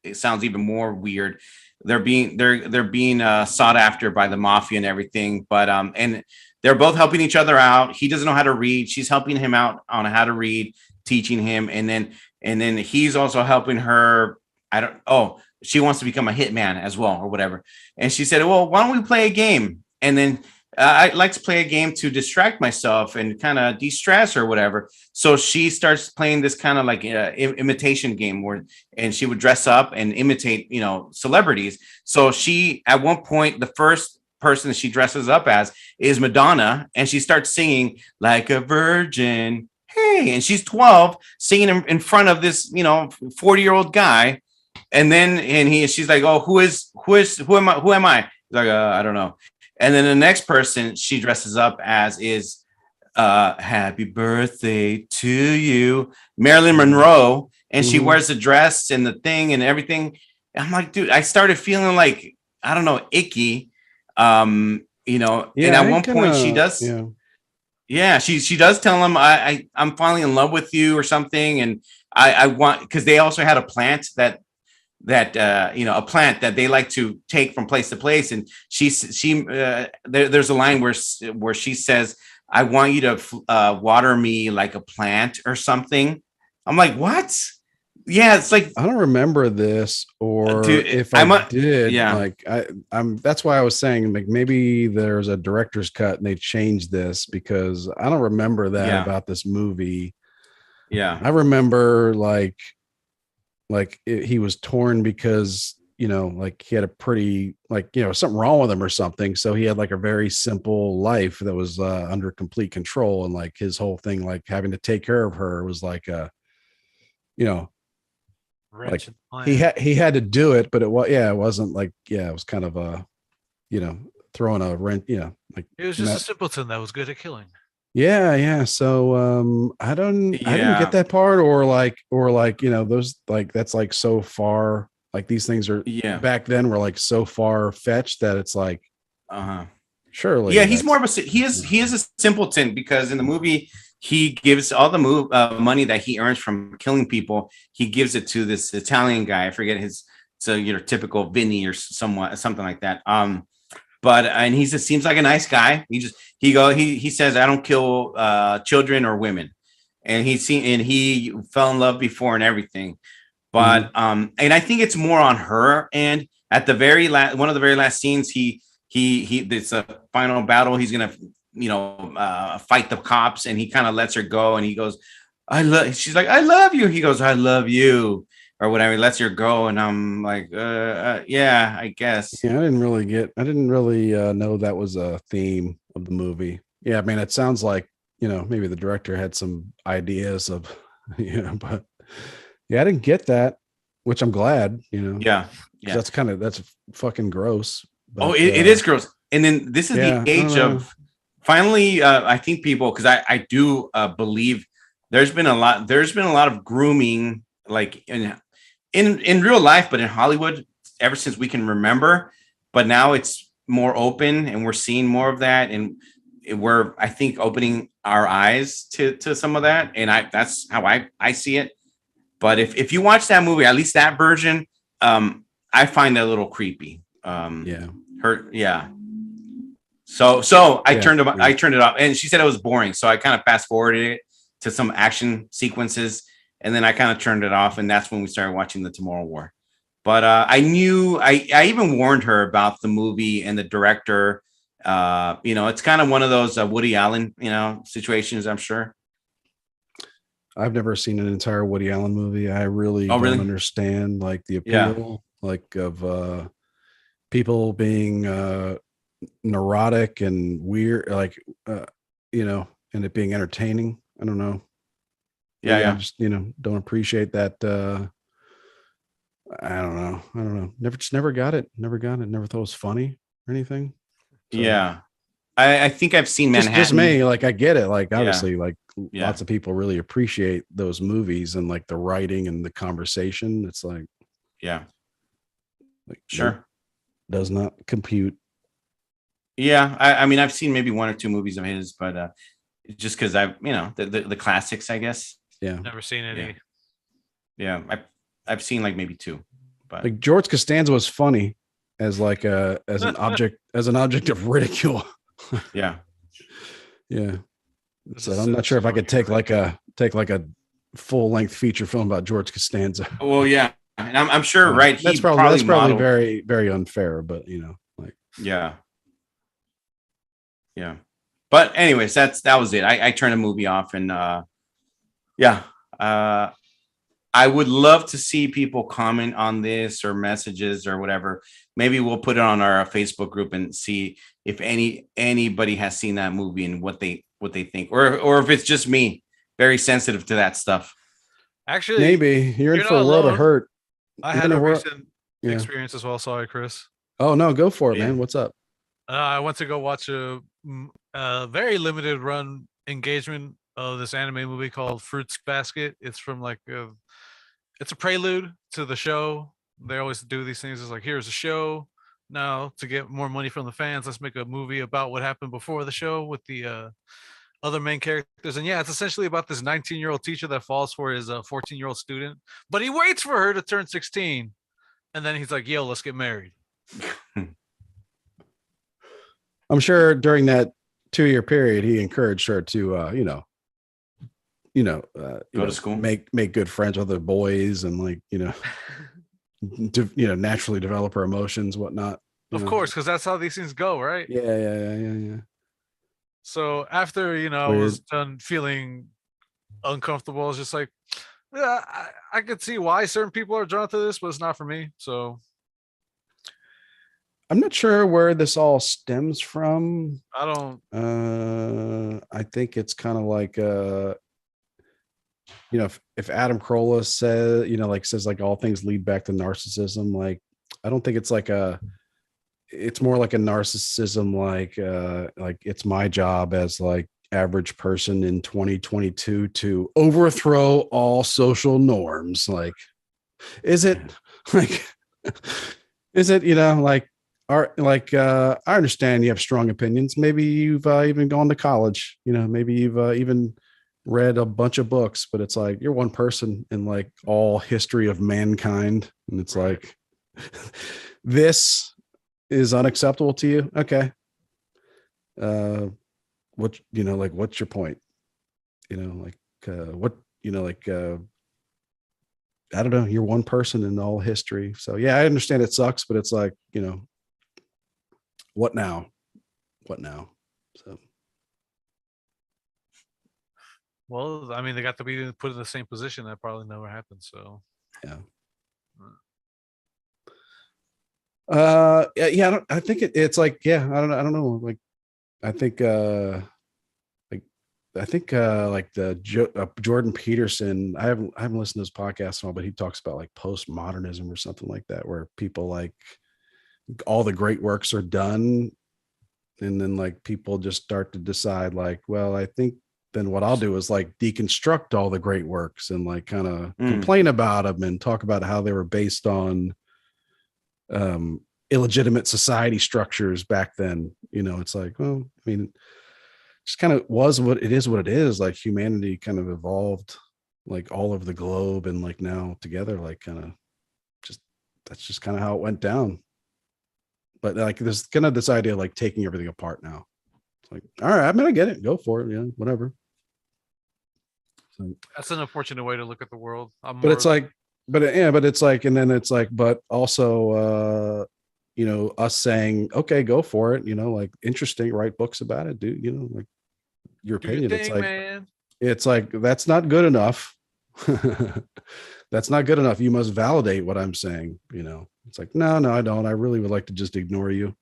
it sounds even more weird. They're being sought after by the mafia and everything, but and they're both helping each other out. He doesn't know how to read. She's helping him out on how to read, teaching him, and then he's also helping her. I don't. Oh, she wants to become a hitman as well, or whatever. And she said, "Well, why don't we play a game?" And then I'd like to play a game to distract myself and kind of de-stress or whatever. So she starts playing this kind of like imitation game and she would dress up and imitate, celebrities. So she, at one point, the first person that she dresses up as is Madonna, and she starts singing like a virgin. Hey, and she's 12, singing in front of this, 40-year-old guy. And then she's like, "Oh, who am I? Who am I?" He's like, "I don't know." And then the next person she dresses up as is "Happy Birthday to You," Marilyn Monroe, and she wears the dress and the thing and everything. And I'm like, dude, I started feeling like, I don't know, icky. And at one point she does. Yeah, she does tell him, I'm falling in love with you or something, and I want, because they also had a plant a plant that they like to take from place to place, and there's a line where she says, "I want you to water me like a plant" or something. I'm like, what? Yeah, it's like, I don't remember this, or dude, if I did, yeah. like I'm. That's why I was saying, like, maybe there's a director's cut and they changed this, because I don't remember that about this movie. Yeah, I remember he was torn because like he had a pretty, like, something wrong with him or something, so he had like a very simple life that was under complete control, and like his whole thing, like having to take care of her, was like like he had to do it, but it wasn't like, it was kind of a throwing a wrench, like it was just a simpleton that was good at killing. So I didn't get that part, or like those, like, that's like so far, like these things are back then were like so far fetched that it's like, surely, he's more of he is a simpleton, because in the movie he gives all the money that he earns from killing people, he gives it to this Italian guy. I forget typical Vinny or something like that. But he just seems like a nice guy. He says, "I don't kill children or women," and he fell in love before and everything. But and I think it's more on her. And at the very last, one of the very last scenes, it's a final battle. He's gonna fight the cops, and he kind of lets her go, and he goes, she's like, "I love you." He goes, "I love you," or whatever. He lets her go, and I'm like, yeah, I guess. Yeah, I didn't really know that was a theme of the movie. Yeah, I mean, it sounds like, maybe the director had some ideas of, but yeah, I didn't get that, which I'm glad, Yeah. That's fucking gross. But, it is gross. And then this is the age of, finally, I think people, because I do believe there's been a lot of grooming, like in real life, but in Hollywood, ever since we can remember. But now it's more open, and we're seeing more of that, and we're, I think, opening our eyes to some of that, and that's how I see it. But if you watch that movie, at least that version, I find that a little creepy. So I turned it off, and she said it was boring, so I kind of fast forwarded it to some action sequences, and then I kind of turned it off, and that's when we started watching the Tomorrow War. But I even warned her about the movie and the director. It's kind of one of those Woody Allen, situations, I'm sure. I've never seen an entire Woody Allen movie. I really don't understand, like, the appeal, like, of people being neurotic and weird, like and it being entertaining. I don't know. Yeah, Maybe I yeah. just don't appreciate that. I don't know. Never got it. Never got it. Never thought it was funny or anything. So Yeah. I think I've seen just Manhattan. me. Like I get it. Like Yeah. obviously, like Yeah. lots of people really appreciate those movies and like the writing and the conversation. It's like Yeah. nope, Sure. does not compute. Yeah. I mean, I've seen maybe one or two movies of his, but just because I've, the classics, I guess. Yeah. Never seen any. Yeah. I've seen like maybe two, but Like George Costanza was funny as like as an object of ridicule. yeah. Yeah. This So is I'm not sure if I could take so like a full length feature film about George Costanza. Well, yeah. And I'm sure, right. That's He probably modeled- very, very unfair, but like Yeah. Yeah. But anyways, that was it. I turned the movie off and yeah. I would love to see people comment on this or messages or whatever. Maybe we'll put it on our Facebook group and see if anybody has seen that movie and what they think, or if it's just me, very sensitive to that stuff. Actually, maybe you're in you're for a not world of alone. hurt. I You're had in a a world- recent Yeah. experience as well. Sorry, Chris. Oh no, go for it, Yeah. man. What's up? I went to go watch a very limited run engagement of this anime movie called Fruits Basket. It's from like it's a prelude to the show. They always do these things. It's like, here's a show. Now to get more money from the fans, let's make a movie about what happened before the show with the other main characters. And yeah, it's essentially about this 19-year-old teacher that falls for his 14-year-old student, but he waits for her to turn 16, and then he's like, "Yo, let's get married." I'm sure during that 2-year period, he encouraged her to, Go to school, make good friends with other boys, and like, naturally develop her emotions, whatnot. Of course, because that's how these things go, right? Yeah. So after I was done feeling uncomfortable, I was just like, yeah, I could see why certain people are drawn to this, but it's not for me. So I'm not sure where this all stems from. I don't. I think it's kind of like if Adam Carolla says like all things lead back to narcissism, like I don't think it's like it's more like a narcissism, like it's my job as like average person in 2022 to overthrow all social norms. Like, is it like, like, I understand you have strong opinions. Maybe you've even gone to college, maybe you've even read a bunch of books, but it's like, you're one person in like all history of mankind. And it's Right. like, this is unacceptable to you. Okay. What's your point? I don't know. You're one person in all history. So yeah, I understand it sucks, but it's like, what now? So Well, I mean, they got to be put in the same position. That probably never happened. So yeah. Yeah. I think it's like, yeah, I don't know. Like, I think, like Jordan Peterson, I haven't listened to his podcast at all, but he talks about like postmodernism or something like that, where people like all the great works are done. And then like people just start to decide like, well, I think then what I'll do is like deconstruct all the great works and like kind of complain about them and talk about how they were based on illegitimate society structures back then. It's like, well, I mean, just kind of was what it is. Like humanity kind of evolved like all over the globe, and like now together, like kind of that's just kind of how it went down. But like there's kind of this idea of like taking everything apart now. It's like, all right, I mean, I get it, go for it, yeah, whatever. So, that's an unfortunate way to look at the world. but it's like, but it's like, and then it's like, but also us saying, okay, go for it, like interesting, write books about it, dude, like your opinion. It's like, man. It's like, that's not good enough. That's not good enough. You must validate what I'm saying. It's like, no, I don't. I really would like to just ignore you.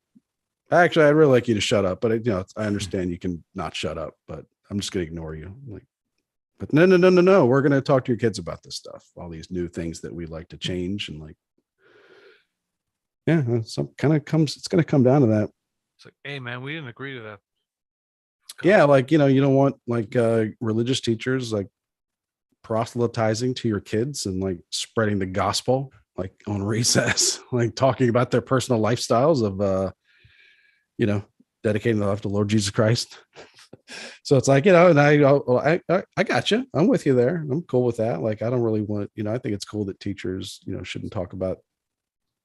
Actually, I'd really like you to shut up, but I understand you can not shut up, but I'm just going to ignore you. Like, but no. We're going to talk to your kids about this stuff. All these new things that we'd like to change. And like, yeah, it's going to come down to that. It's like, hey man, we didn't agree to that. Yeah. Like, you don't want like religious teachers, like proselytizing to your kids and like spreading the gospel, like on recess, like talking about their personal lifestyles of, dedicating their life to Lord Jesus Christ. So it's like, and I got you. I'm with you there. I'm cool with that. Like, I don't really want, I think it's cool that teachers, shouldn't talk about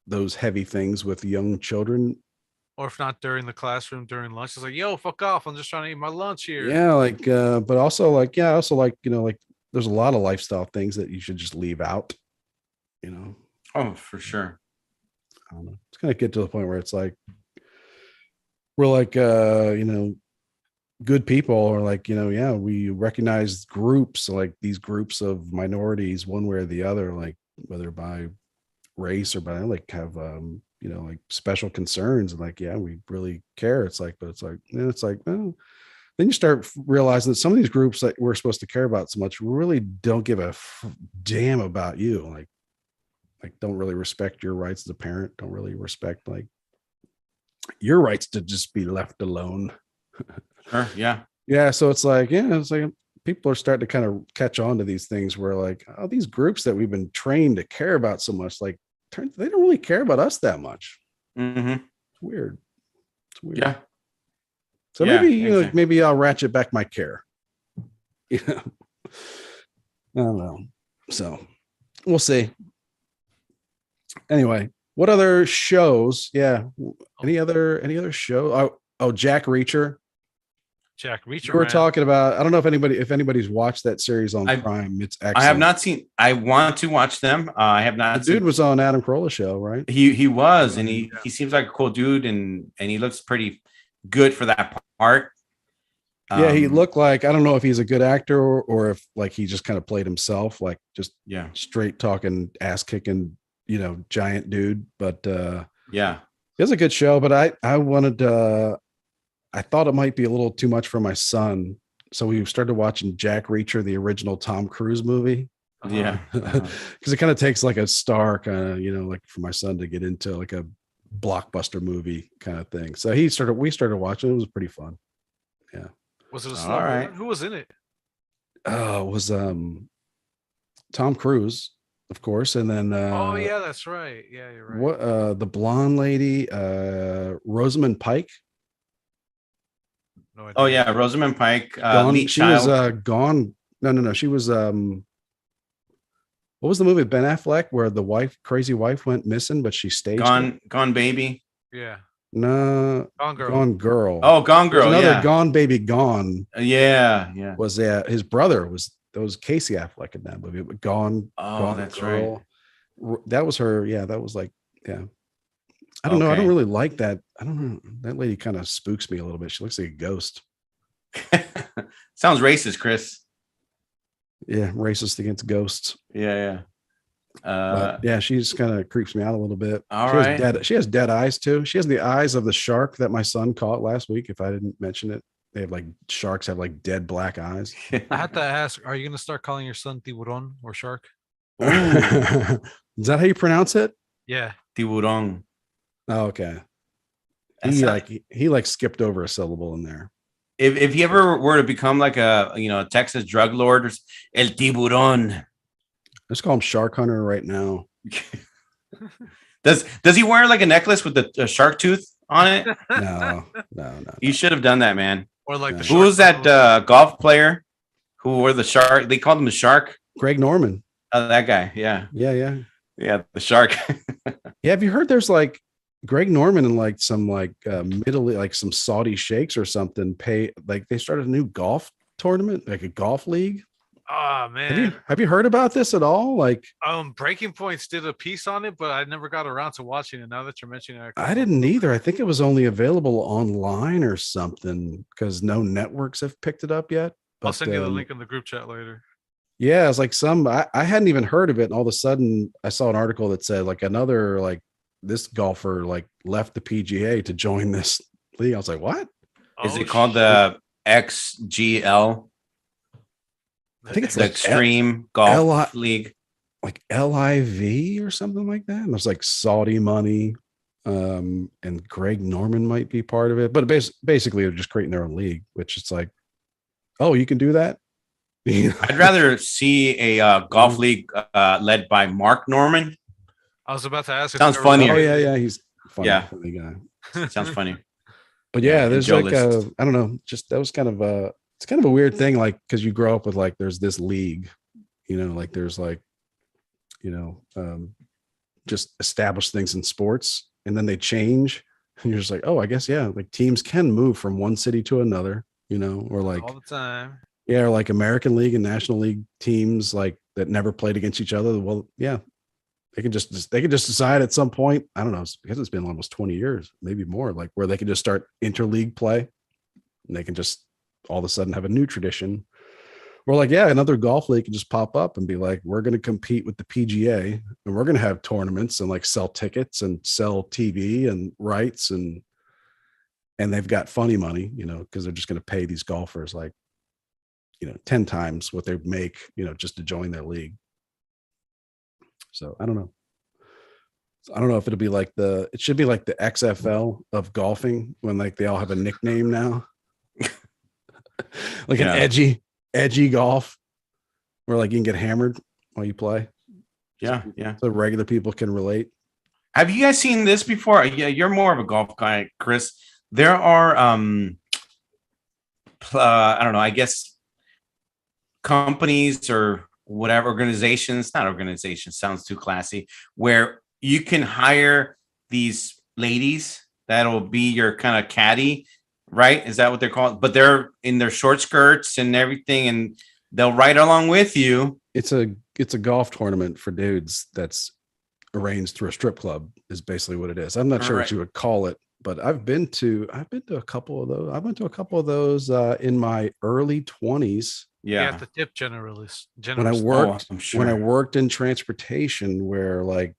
those heavy things with young children. Or if not during the classroom, during lunch, it's like, yo, fuck off. I'm just trying to eat my lunch here. Yeah. Like, but also like, yeah, also like, like there's a lot of lifestyle things that you should just leave out, Oh, for sure. I don't know. It's going to get to the point where it's like, we're like, good people, or like, yeah, we recognize groups, like these groups of minorities, one way or the other, like whether by race or by like have, like special concerns, and like, yeah, we really care. It's like, but it's like, oh. Then you start realizing that some of these groups that we're supposed to care about so much really don't give a damn about you. Like don't really respect your rights as a parent, don't really respect like your rights to just be left alone. Sure. Yeah. Yeah. So it's like people are starting to kind of catch on to these things where like, oh, these groups that we've been trained to care about so much, like they don't really care about us that much. Mm-hmm. It's weird. Yeah. So maybe, maybe I'll ratchet back my care. I don't know. So we'll see. Anyway, what other shows? Yeah. Any other show? Oh, Jack Reacher. Jack Reacher. We're talking about, I don't know if anybody's watched that series on Prime. It's excellent. I have not seen, I want to watch them. I have not. The dude was on Adam Carolla's show, right? He was, and he seems like a cool dude, and he looks pretty good for that part. Yeah, he looked like, I don't know if he's a good actor or if like he just kind of played himself, like just straight talking, ass kicking, giant dude. But yeah, it was a good show. But I thought it might be a little too much for my son, so we started watching Jack Reacher, the original Tom Cruise movie. Yeah, because it kind of takes like a star kind of, like for my son to get into like a blockbuster movie kind of thing. So we started watching. It was pretty fun. Yeah. Was it a slow burn? Who was in it? It was Tom Cruise, of course, and then oh yeah, that's right. Yeah, you're right. What the blonde lady, Rosamund Pike. No idea. Oh yeah, Rosamund Pike. She was gone. No. She was what was the movie with Ben Affleck where the crazy wife went missing, but she stayed Gone Baby? Yeah. No, Gone Girl. Oh, Gone Girl. There's another Gone Baby Gone. Yeah. Was his brother was Casey Affleck in that movie? But Gone. Oh, Gone that's Girl. Right. That was her. Yeah, that was like, yeah. I don't know. I don't really like that. I don't know. That lady kind of spooks me a little bit. She looks like a ghost. Sounds racist, Chris. Yeah, racist against ghosts. Yeah. But yeah, she just kind of creeps me out a little bit. She has dead eyes too. She has the eyes of the shark that my son caught last week. If I didn't mention it, they have like sharks have like dead black eyes. I had to ask: are you going to start calling your son tiburon or shark? Is that how you pronounce it? Yeah, tiburon. Oh, okay. He skipped over a syllable in there. If he ever were to become like a Texas drug lord, or el tiburon. Let's call him Shark Hunter right now. Does he wear like a necklace with the shark tooth on it? No. You should have done that, man. Or like who was that golf player who wore the shark? They called him the shark. Greg Norman. Oh, that guy. Yeah. The shark. Yeah. Have you heard there's like Greg Norman and like some like like some Saudi sheikhs or something they started a new golf tournament, like a golf league. Oh man, have you heard about this at all? Like, Breaking Points did a piece on it, but I never got around to watching it. Now that you're mentioning it, I didn't either. I think it was only available online or something because no networks have picked it up yet. I'll send you the link in the group chat later. Yeah, it's like I hadn't even heard of it, and all of a sudden I saw an article that said like another like this golfer like left the PGA to join this league. I was like, what? Is Oh, it called shit. the XGL, I think it's the like Extreme Li- Golf League? like LIV or something like that. And there's like Saudi money, and Greg Norman might be part of it, but basically they're just creating their own league, which is like, oh, you can do that. I'd rather see a golf league led by Mark Norman. I was about to ask. if Sounds they're funnier. Oh related. yeah, he's funny, Yeah. funny guy. Sounds funny. But Yeah, yeah, and there's Joe like List. I don't know, just that was kind of it's kind of a weird thing, like because you grow up with like there's this league, like there's like, just established things in sports, and then they change, and you're just like, oh, I guess yeah, like teams can move from one city to another, or like All the time. yeah, or like American League and National League teams like that never played against each other. Well, yeah, they can just decide at some point. I don't know, because it's been almost 20 years, maybe more, like where they can just start interleague play, and they can just all of a sudden have a new tradition. Or like, yeah, another golf league can just pop up and be like, we're going to compete with the PGA, and we're going to have tournaments and like sell tickets and sell TV and rights, and they've got funny money, because they're just going to pay these golfers like 10 times what they make, just to join their league. So I don't know. I don't know if it'll be like it should be like the XFL of golfing, when like they all have a nickname now. Like an edgy golf, where like you can get hammered while you play. Yeah. So regular people can relate. Have you guys seen this before? Yeah, you're more of a golf guy, Chris. There are I don't know, I guess companies or whatever, organizations, not organizations, sounds too classy, where you can hire these ladies that'll be your kind of caddy, right? Is that what they're called? But they're in their short skirts and everything, and they'll ride along with you. It's a golf tournament for dudes that's arranged through a strip club, is basically what it is. I'm not sure what you would call it, but I've been to a couple of those. I went to a couple of those in my early 20s. Yeah, the tip generalist. When I worked, I'm sure. when I worked in transportation, where like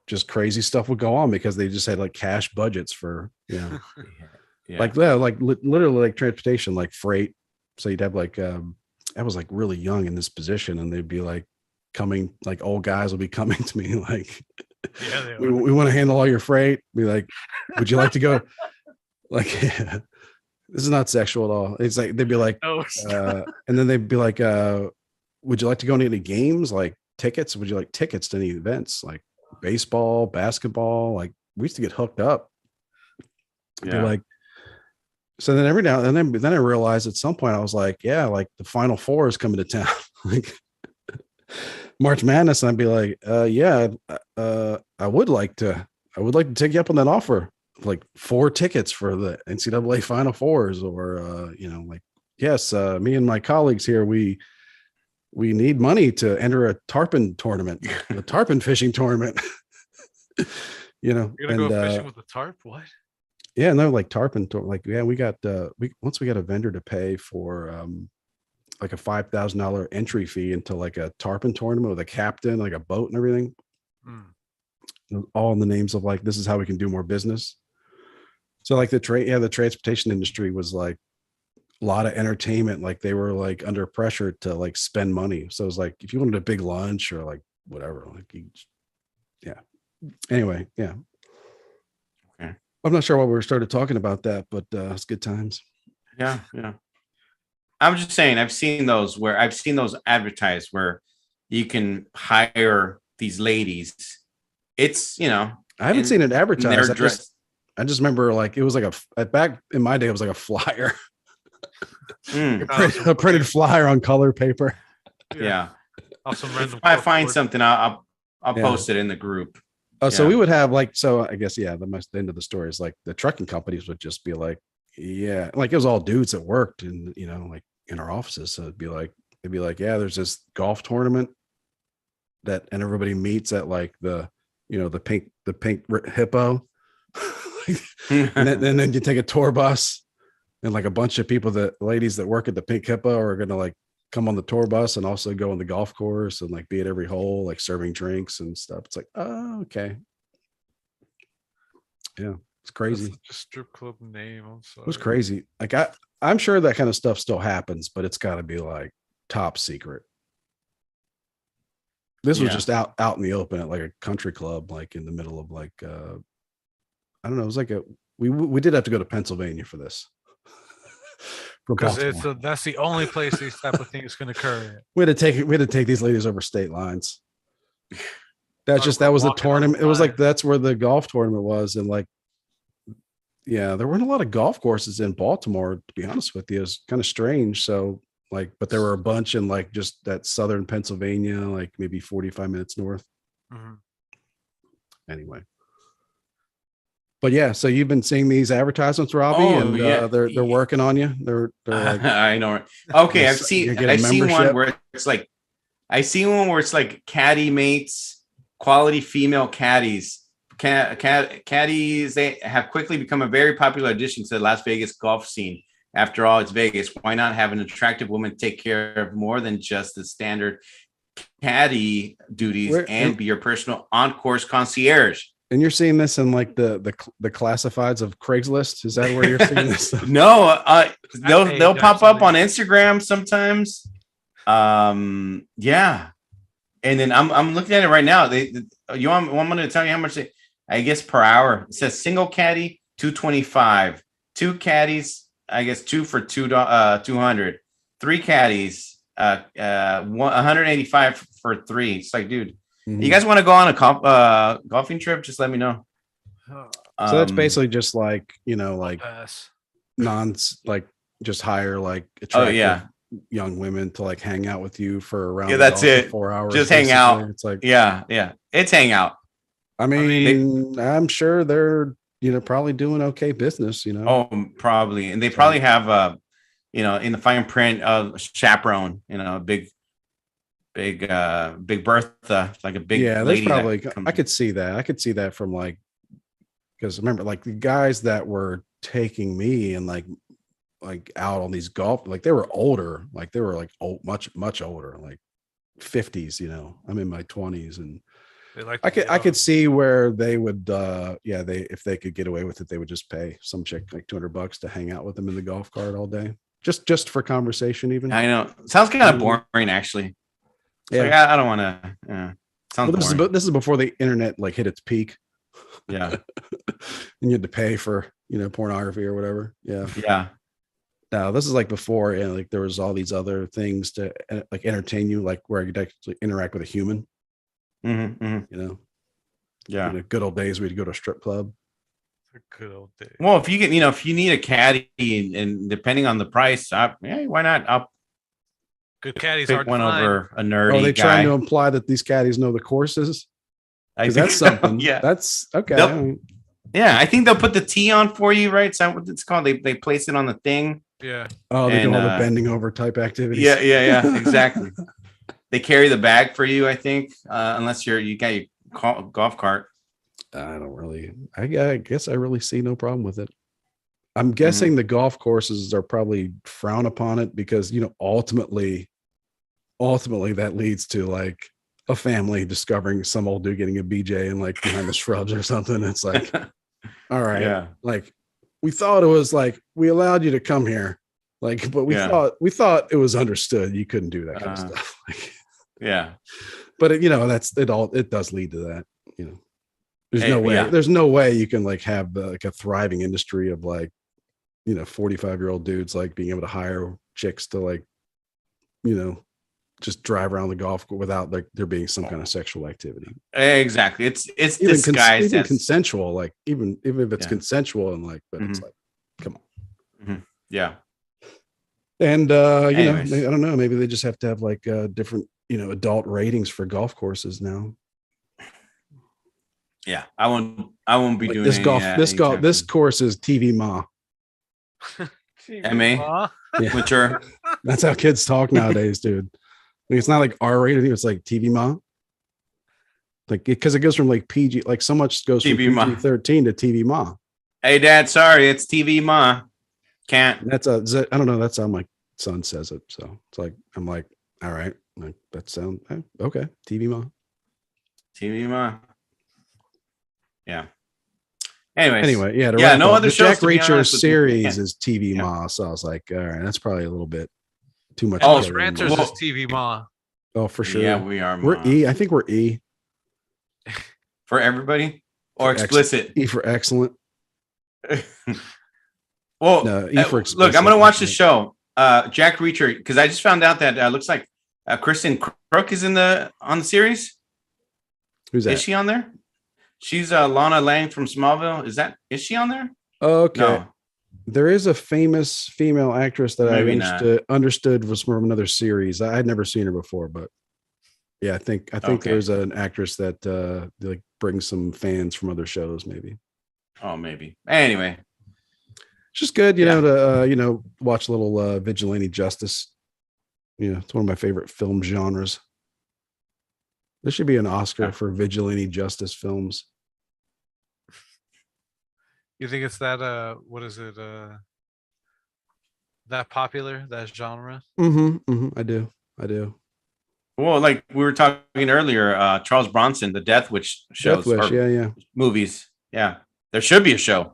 just crazy stuff would go on because they just had like cash budgets for, like literally like transportation, like freight. So you'd have like, I was like really young in this position, and they'd be like coming, like old guys will be coming to me like, we want to handle all your freight. Be like, would you like to go? Like, this is not sexual at all. It's like, they'd be like, and then they'd be like, would you like to go to any games, like tickets? Would you like tickets to any events, like baseball, basketball? Like, we used to get hooked up. Be like, so then every now and then I realized at some point I was like, yeah, like the Final Four is coming to town, like March Madness, and I'd be like, yeah, I would like to take you up on that offer, like 4 tickets for the NCAA Final Fours, or like, yes, me and my colleagues here, we need money to enter a tarpon tournament, a tarpon fishing tournament. You're gonna go fishing with the tarp? What? Yeah, no, like tarpon, like, yeah, we got once we got a vendor to pay for like a $5,000 entry fee into like a tarpon tournament with a captain, like a boat and everything. All in the names of like, this is how we can do more business. So like the transportation industry was like a lot of entertainment, like they were like under pressure to like spend money. So it was like, if you wanted a big lunch or like whatever, like anyway, yeah. Okay. I'm not sure why we started talking about that, but it's good times. Yeah. I'm just saying, I've seen those advertised where you can hire these ladies. It's, I haven't seen it advertised. I just remember like it was like back in my day, it was like a flyer, a printed flyer on color paper. Yeah. Awesome. If I find something, I'll post it in the group. Oh, so we would have like, so I guess, the end of the story is like the trucking companies would just be like, yeah, like it was all dudes that worked in, like in our offices. So they'd be like, yeah, there's this golf tournament and everybody meets at like the pink hippo. and then you take a tour bus, and like a bunch of people, ladies that work at the pink hippo are going to like come on the tour bus and also go on the golf course and like be at every hole, like serving drinks and stuff. It's like, oh, okay. Yeah, it's crazy. That's such a strip club name. I'm sorry. It was crazy. Like I'm sure that kind of stuff still happens, but it's got to be like top secret. This was just out in the open at like a country club, like in the middle of like I don't know. It was like we did have to go to Pennsylvania for this. Because that's the only place these type of things can occur. We had to take these ladies over state lines. That was the tournament. It was like that's where the golf tournament was, and like, yeah, there weren't a lot of golf courses in Baltimore. To be honest with you, it was kind of strange. So like, but there were a bunch in like just that southern Pennsylvania, like maybe 45 minutes north. Mm-hmm. Anyway. But yeah, so you've been seeing these advertisements, Robbie, and they're working on you. They're like, I know. Okay, I've seen one where it's like caddy mates, quality female caddies. Caddies, they have quickly become a very popular addition to the Las Vegas golf scene. After all, it's Vegas. Why not have an attractive woman take care of more than just the standard caddy duties and be your personal on-course concierge? And you're seeing this in like the classifieds of Craigslist. Is that where you're seeing this? No, they'll pop up on Instagram sometimes. Yeah. And then I'm looking at it right now. You want me to tell you how much I guess per hour? It says single caddy $225, two caddies, I guess 2 for $200, three caddies, 185 for 3. It's like, dude. Mm-hmm. You guys want to go on a golfing trip? Just let me know. So that's basically just like, like like just hire like attractive young women to like hang out with you for around that's it 4 hours. Just hang out. It's like it's hang out. I mean I'm sure they're probably doing okay business. Probably, and they probably have in the fine print of chaperone. Big Bertha, like a big lady. Probably I could see that from like, because remember like the guys that were taking me and like out on these golf, like they were older, like they were like much older, like 50s. I'm in my 20s, and I could see where they would if they could get away with it, they would just pay some chick like $200 to hang out with them in the golf cart all day, just for conversation. Even I know, sounds kind of boring actually. Yeah, like, I don't want to. This is before the internet like hit its peak. Yeah, and you had to pay for pornography or whatever. Yeah. Now this is like before, and like there was all these other things to like entertain you, like where you'd actually interact with a human. Mm-hmm. Yeah. Good old days we'd go to a strip club. Good old days. Well, if you get, if you need a caddy, and depending on the price, why not? I'll good caddies pick hard one to find. over a nerdy Are they guy. trying to imply that these caddies know the courses? I think that's something. Yeah, that's okay. I think they'll put the tee on for you, right? Is that what it's called? They place it on the thing. Yeah. Oh, they do all the bending over type activities. Yeah, exactly. They carry the bag for you, I think, unless you got your golf cart. I guess I really see no problem with it. I'm guessing the golf courses are probably frown upon it because, ultimately that leads to like a family discovering some old dude getting a BJ and like behind the shrubs or something. It's like, all right, like we thought it was like, we allowed you to come here. Like, but we thought it was understood. You couldn't do that kind of stuff. Like, but it does lead to that, there's no way you can like have like a thriving industry of like, 45-year-old dudes like being able to hire chicks to like, just drive around the golf course without like there being some kind of sexual activity. Exactly. It's even disguised even consensual, like even if it's consensual and like, but it's like, come on. Yeah. And I don't know, maybe they just have to have like different, adult ratings for golf courses now. Yeah, I won't be like doing this course is TV Ma. MA mature. That's how kids talk nowadays, dude. Like, it's not like R-rated, it's like TV Ma. Like because it goes from like PG, like so much goes from PG-13 to TV Ma. Hey Dad, sorry, it's TV Ma. Can't. I don't know, that sound like son says it. So it's like I'm like, all right, like, that sound okay. TV Ma. TV Ma. Yeah. Anyways. Anyway, yeah. To Yeah. wrap No up, other the shows. Jack To be Reacher honest with you. series Yeah. is TV Yeah. Ma. So I was like, all right, that's probably a little bit too much. Oh, killing. Ranters Well- is TV Ma. Oh, for sure. Yeah, we are. We're Ma. E. I think we're E. For everybody or For explicit. E for excellent. Well, No, E for look, explicit, I'm gonna watch I the think. show. Jack Reacher, because I just found out that looks like Kristen Crook is on the series. Who's that? Is she on there? She's Lana Lang from Smallville. Is she on there? Okay. No. There is a famous female actress that Maybe I understood was from another series. I had never seen her before, but yeah, I think Okay. there's an actress that like brings some fans from other shows. Maybe Oh, maybe. Anyway, it's just good, you Yeah. know, to watch a little vigilante justice. You know, it's one of my favorite film genres. There should be an Oscar Yeah. for vigilante justice films. You think it's that what is it that popular, that genre? I do. well, like we were talking earlier, Charles Bronson, the Death Wish shows, Death Wish, or yeah. movies. Yeah, there should be a show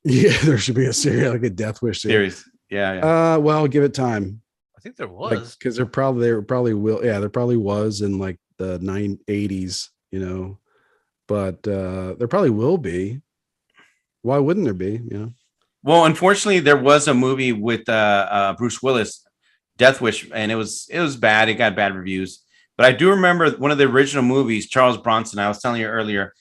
Yeah, there should be a series like a Death Wish series. series. Yeah. Well, give it time. I think there was. Because there probably will. Yeah, there probably was in like the 80s, you know, but there probably will be. Why wouldn't there be? You know, Well, unfortunately, there was a movie with Bruce Willis, Death Wish, and it was bad. It got bad reviews. But I do remember one of the original movies, Charles Bronson. I was telling you earlier,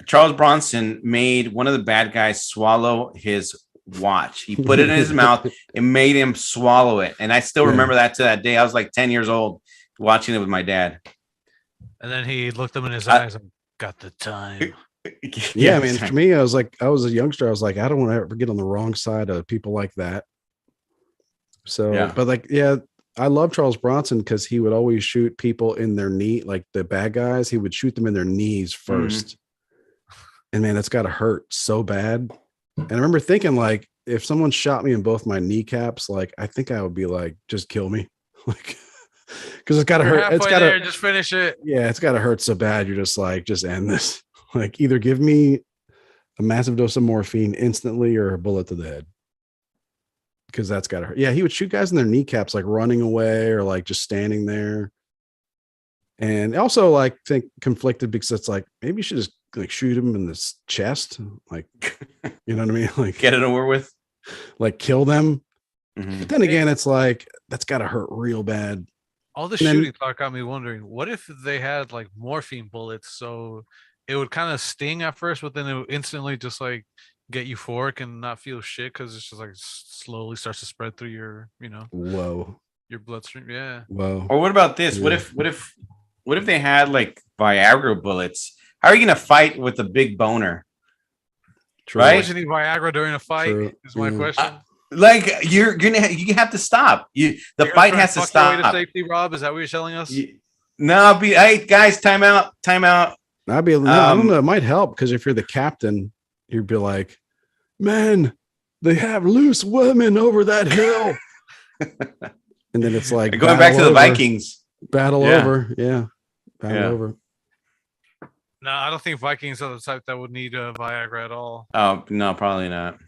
Charles Bronson made one of the bad guys swallow his watch. He put it in his mouth and made him swallow it. And I still remember that to that day. I was like 10 years old watching it with my dad. And then he looked him in his eyes and got the time. yeah. I mean, for me, I was a youngster. I was like, I don't want to ever get on the wrong side of people like that. So, Yeah. but like, yeah, I love Charles Bronson because he would always shoot people in their knee, like the bad guys. He would shoot them in their knees 1st. And man, that's got to hurt so bad. And I remember thinking, like, if someone shot me in both my kneecaps, like, I think I would be like, just kill me, like, because it's got to hurt. It's got to just finish it. Yeah, it's got to hurt so bad. You're just like, just end this. Like, either give me a massive dose of morphine instantly or a bullet to the head. Because that's got to hurt. Yeah, he would shoot guys in their kneecaps, like running away or like just standing there. And also, like, think conflicted because it's like, maybe you should just like shoot him in the chest. Like, you know what I mean? Like, Get it over with. like kill them. Mhm. But then again, it's like, that's got to hurt real bad. All the And then- shooting talk got me wondering, what if they had like morphine bullets, so it would kind of sting at first, but then it would instantly just like get euphoric and not feel shit because it's just like slowly starts to spread through your, Whoa. your bloodstream. Yeah. Whoa. Or what about this? Yeah. What if they had like Viagra bullets? How are you gonna fight with a big boner? True. Right? Would you need Viagra during a fight? True. Is my Yeah. question. Like you have to stop. The You're gonna fight try has and to fuck your way stop. safety, Rob. Is that what you're telling us? No, hey guys, time out. I don't know. It might help because if you're the captain, you'd be like, man, they have loose women over that hill. And then it's like Going back to the over, Vikings. Battle Yeah. over. Yeah. Battle Yeah. over. No, I don't think Vikings are the type that would need Viagra at all. Oh no, probably not.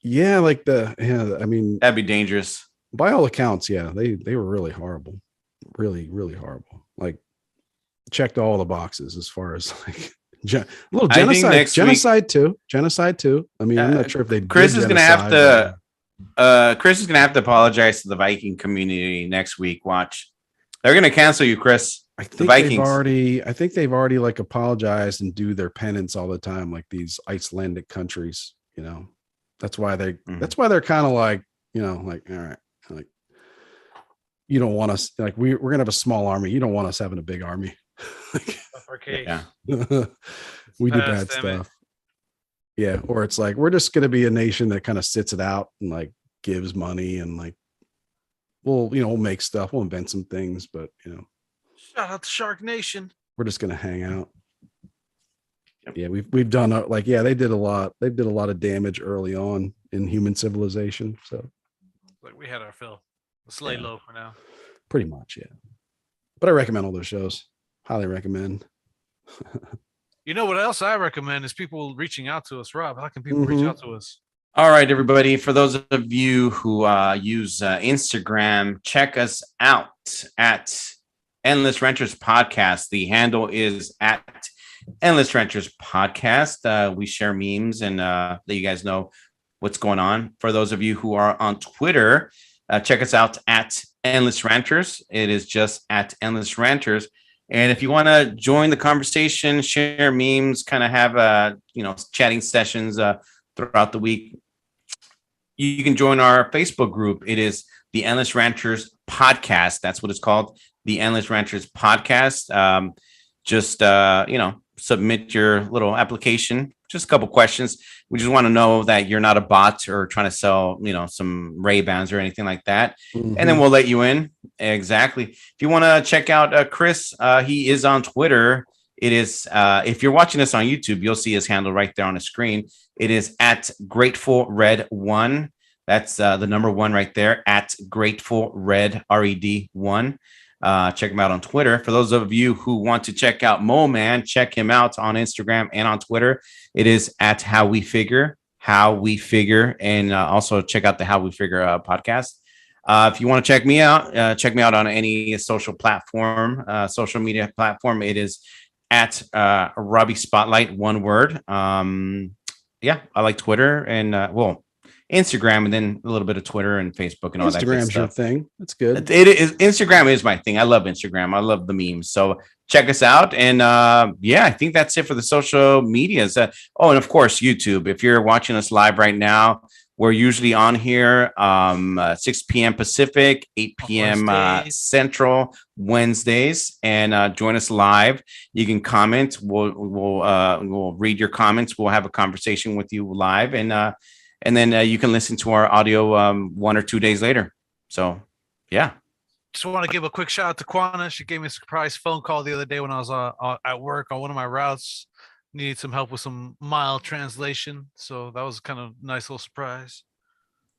Yeah, I mean, That'd be dangerous. by all accounts, yeah, they were really horrible. Really, really horrible. Like, checked all the boxes as far as like a little I think genocide. next Genocide too. I mean, I'm not sure if they Chris did is gonna have genocide, to Chris is gonna have to apologize to the Viking community next week. Watch. They're gonna cancel you, Chris. I think they've already like apologized and do their penance all the time, like these Icelandic countries, you know. That's why they're kind of like, you know, like, all right, like, you don't want us, like, we're gonna have a small army. You don't want us having a big army. Yeah. We do Pass, bad damn it. stuff. Yeah, or it's like we're just gonna be a nation that kind of sits it out and like gives money and like we'll make stuff, we'll invent some things, but you know, Shout out to Shark Nation. we're just gonna hang out. Yep. Yeah, we've done they did a lot. They did a lot of damage early on in human civilization. So Like we had our fill. Let's lay Yeah. low for now. Pretty much, yeah. But I recommend all those shows. Highly recommend. You know what else I recommend is people reaching out to us. Rob, how can people reach out to us? All right, everybody. For those of you who use Instagram, check us out at Endless Renters Podcast. The handle is at Endless Renters Podcast. We share memes and let you guys know what's going on. For those of you who are on Twitter, check us out at Endless Ranters. It is just at Endless Ranters. And if you want to join the conversation, share memes, kind of have chatting sessions throughout the week, you can join our Facebook group. It is the Endless Ranters Podcast. That's what it's called, the Endless Ranters Podcast. Submit your little application. Just a couple questions. We just want to know that you're not a bot or trying to sell, some Ray-Bans or anything like that. And then we'll let you in. Exactly. If you want to check out Chris, he is on Twitter. It is, if you're watching this on YouTube, you'll see his handle right there on the screen. It is at Grateful Red 1. That's the number 1 right there, at Grateful Red RED 1. Check him out on Twitter. For those of you who want to check out Mo Man, check him out on Instagram and on Twitter. It is at How We Figure, and also check out the How We Figure podcast. If you want to check me out on any social media platform. It is at Robbie Spotlight, one word. I like Twitter and Instagram, and then a little bit of Twitter and Facebook and all that good Instagram's your stuff. thing. That's good. It is. Instagram is my thing. I love Instagram. I love the memes. So check us out. And I think that's it for the social medias. And of course, YouTube. If you're watching us live right now, we're usually on here 6 p.m. Pacific, 8 p.m. Central Wednesdays, and join us live. You can comment. We'll read your comments. We'll have a conversation with you live, and then you can listen to our audio 1 or 2 days later. So, yeah. Just want to give a quick shout out to Quana. She gave me a surprise phone call the other day when I was at work on one of my routes. Needed some help with some mild translation. So that was kind of nice little surprise.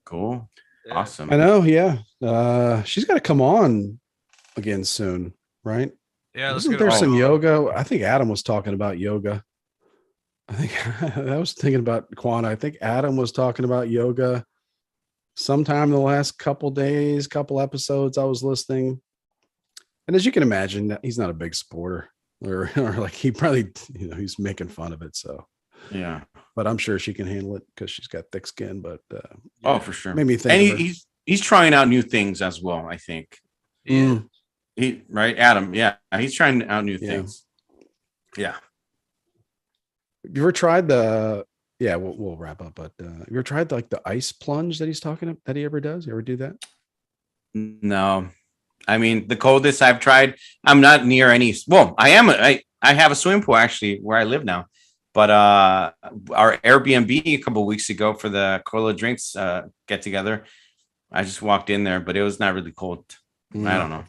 Cool. Yeah. Awesome. I know. Yeah. She's got to come on again soon, right? Yeah. Wasn't there some yoga? I think Adam was talking about yoga. I think I was thinking about Quana. I think Adam was talking about yoga sometime in the last couple episodes I was listening. And as you can imagine, he's not a big supporter or like he probably, he's making fun of it. So, yeah, but I'm sure she can handle it because she's got thick skin, but for sure. Made me think. And he's trying out new things as well, I think. Yeah. Right, Adam. Yeah. He's trying out new things. Yeah. Have you ever tried we'll wrap up, but have you ever tried like the ice plunge that he's talking about, that he ever does? You ever do that? No. I mean, the coldest I've tried, I'm not near any. Well, I have a swimming pool actually where I live now, but our Airbnb a couple of weeks ago for the Cola Drinks get together, I just walked in there, but it was not really cold. I don't know.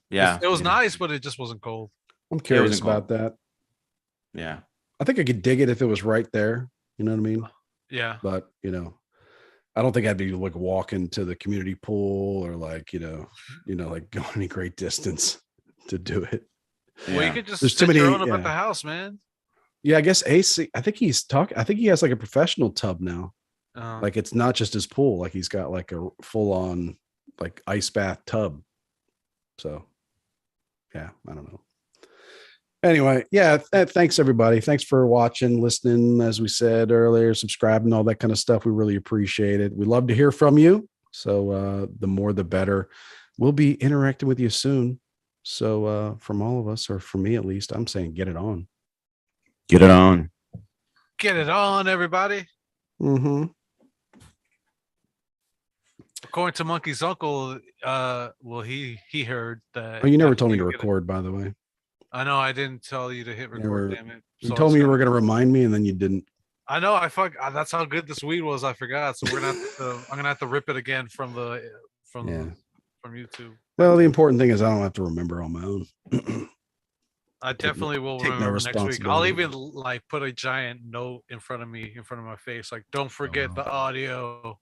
Yeah. It was nice, but it just wasn't cold. I'm curious about that. Yeah. I think I could dig it if it was right there. You know what I mean? Yeah. But, I don't think I'd be like walking to the community pool or like, like going any great distance to do it. Well, you could just set your own up at the house, man. Yeah, I guess AC. I think he has like a professional tub now. Like it's not just his pool. Like he's got like a full on like ice bath tub. So, yeah, I don't know. Anyway, yeah, thanks everybody. Thanks for watching, listening, as we said earlier, subscribing, all that kind of stuff. We really appreciate it. We love to hear from you. So the more, the better. We'll be interacting with you soon. So from all of us, or from me at least, I'm saying get it on. Get it on. Get it on, everybody. Mm-hmm. According to Monkey's uncle, he heard that. Oh, you never told me to record, by the way. I know I didn't tell you to hit record. Damn it! You told me you were going to remind me, and then you didn't. I know. That's how good this weed was. I forgot. So I'm gonna have to rip it again from YouTube. Well, the important thing is I don't have to remember on my own. I definitely will remember next week. I'll even like put a giant note in front of my face, like "Don't forget the audio."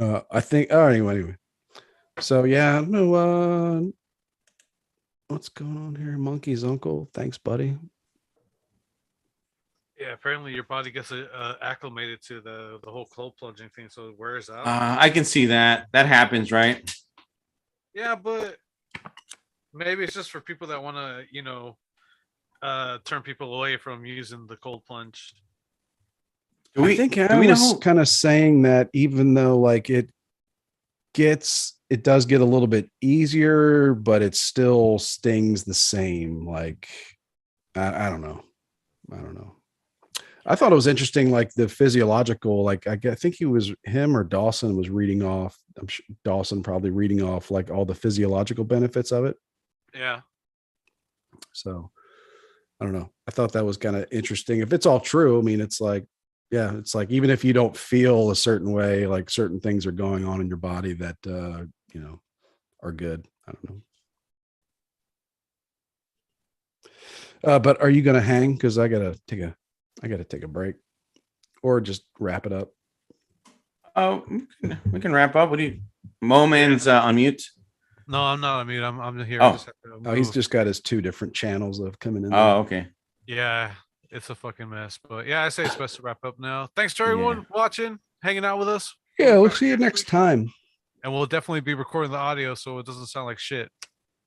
I think. Oh, anyway. So yeah, I don't know. What's going on here? Monkey's uncle. Thanks, buddy. Yeah, apparently your body gets acclimated to the whole cold plunging thing, so it wears out. I can see that. That happens, right? Yeah, but maybe it's just for people that want to, turn people away from using the cold plunge. I think Hannah was kind of saying that even though like it does get a little bit easier, but it still stings the same. Like, I don't know. I thought it was interesting, like the physiological, like I think him or Dawson was reading off. I'm sure Dawson probably reading off like all the physiological benefits of it. Yeah. So I don't know. I thought that was kind of interesting. If it's all true, I mean, it's like, yeah, it's like even if you don't feel a certain way, like certain things are going on in your body that are good. I don't know. But are you gonna hang? Because I gotta take a break, or just wrap it up. Oh, we can wrap up. What do you? Moments on mute. No, I'm not on mute. I'm here. Oh, he's just got his 2 different channels of coming in. Oh, okay. Yeah, it's a fucking mess. But yeah, I say it's best to wrap up now. Thanks to everyone watching, hanging out with us. Yeah, we'll see you next time. And we'll definitely be recording the audio so it doesn't sound like shit.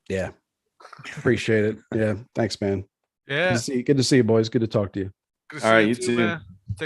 Yeah. Appreciate it. Yeah. Thanks, man. Yeah. Good to see you, boys. Good to talk to you. All right, you too, man. Take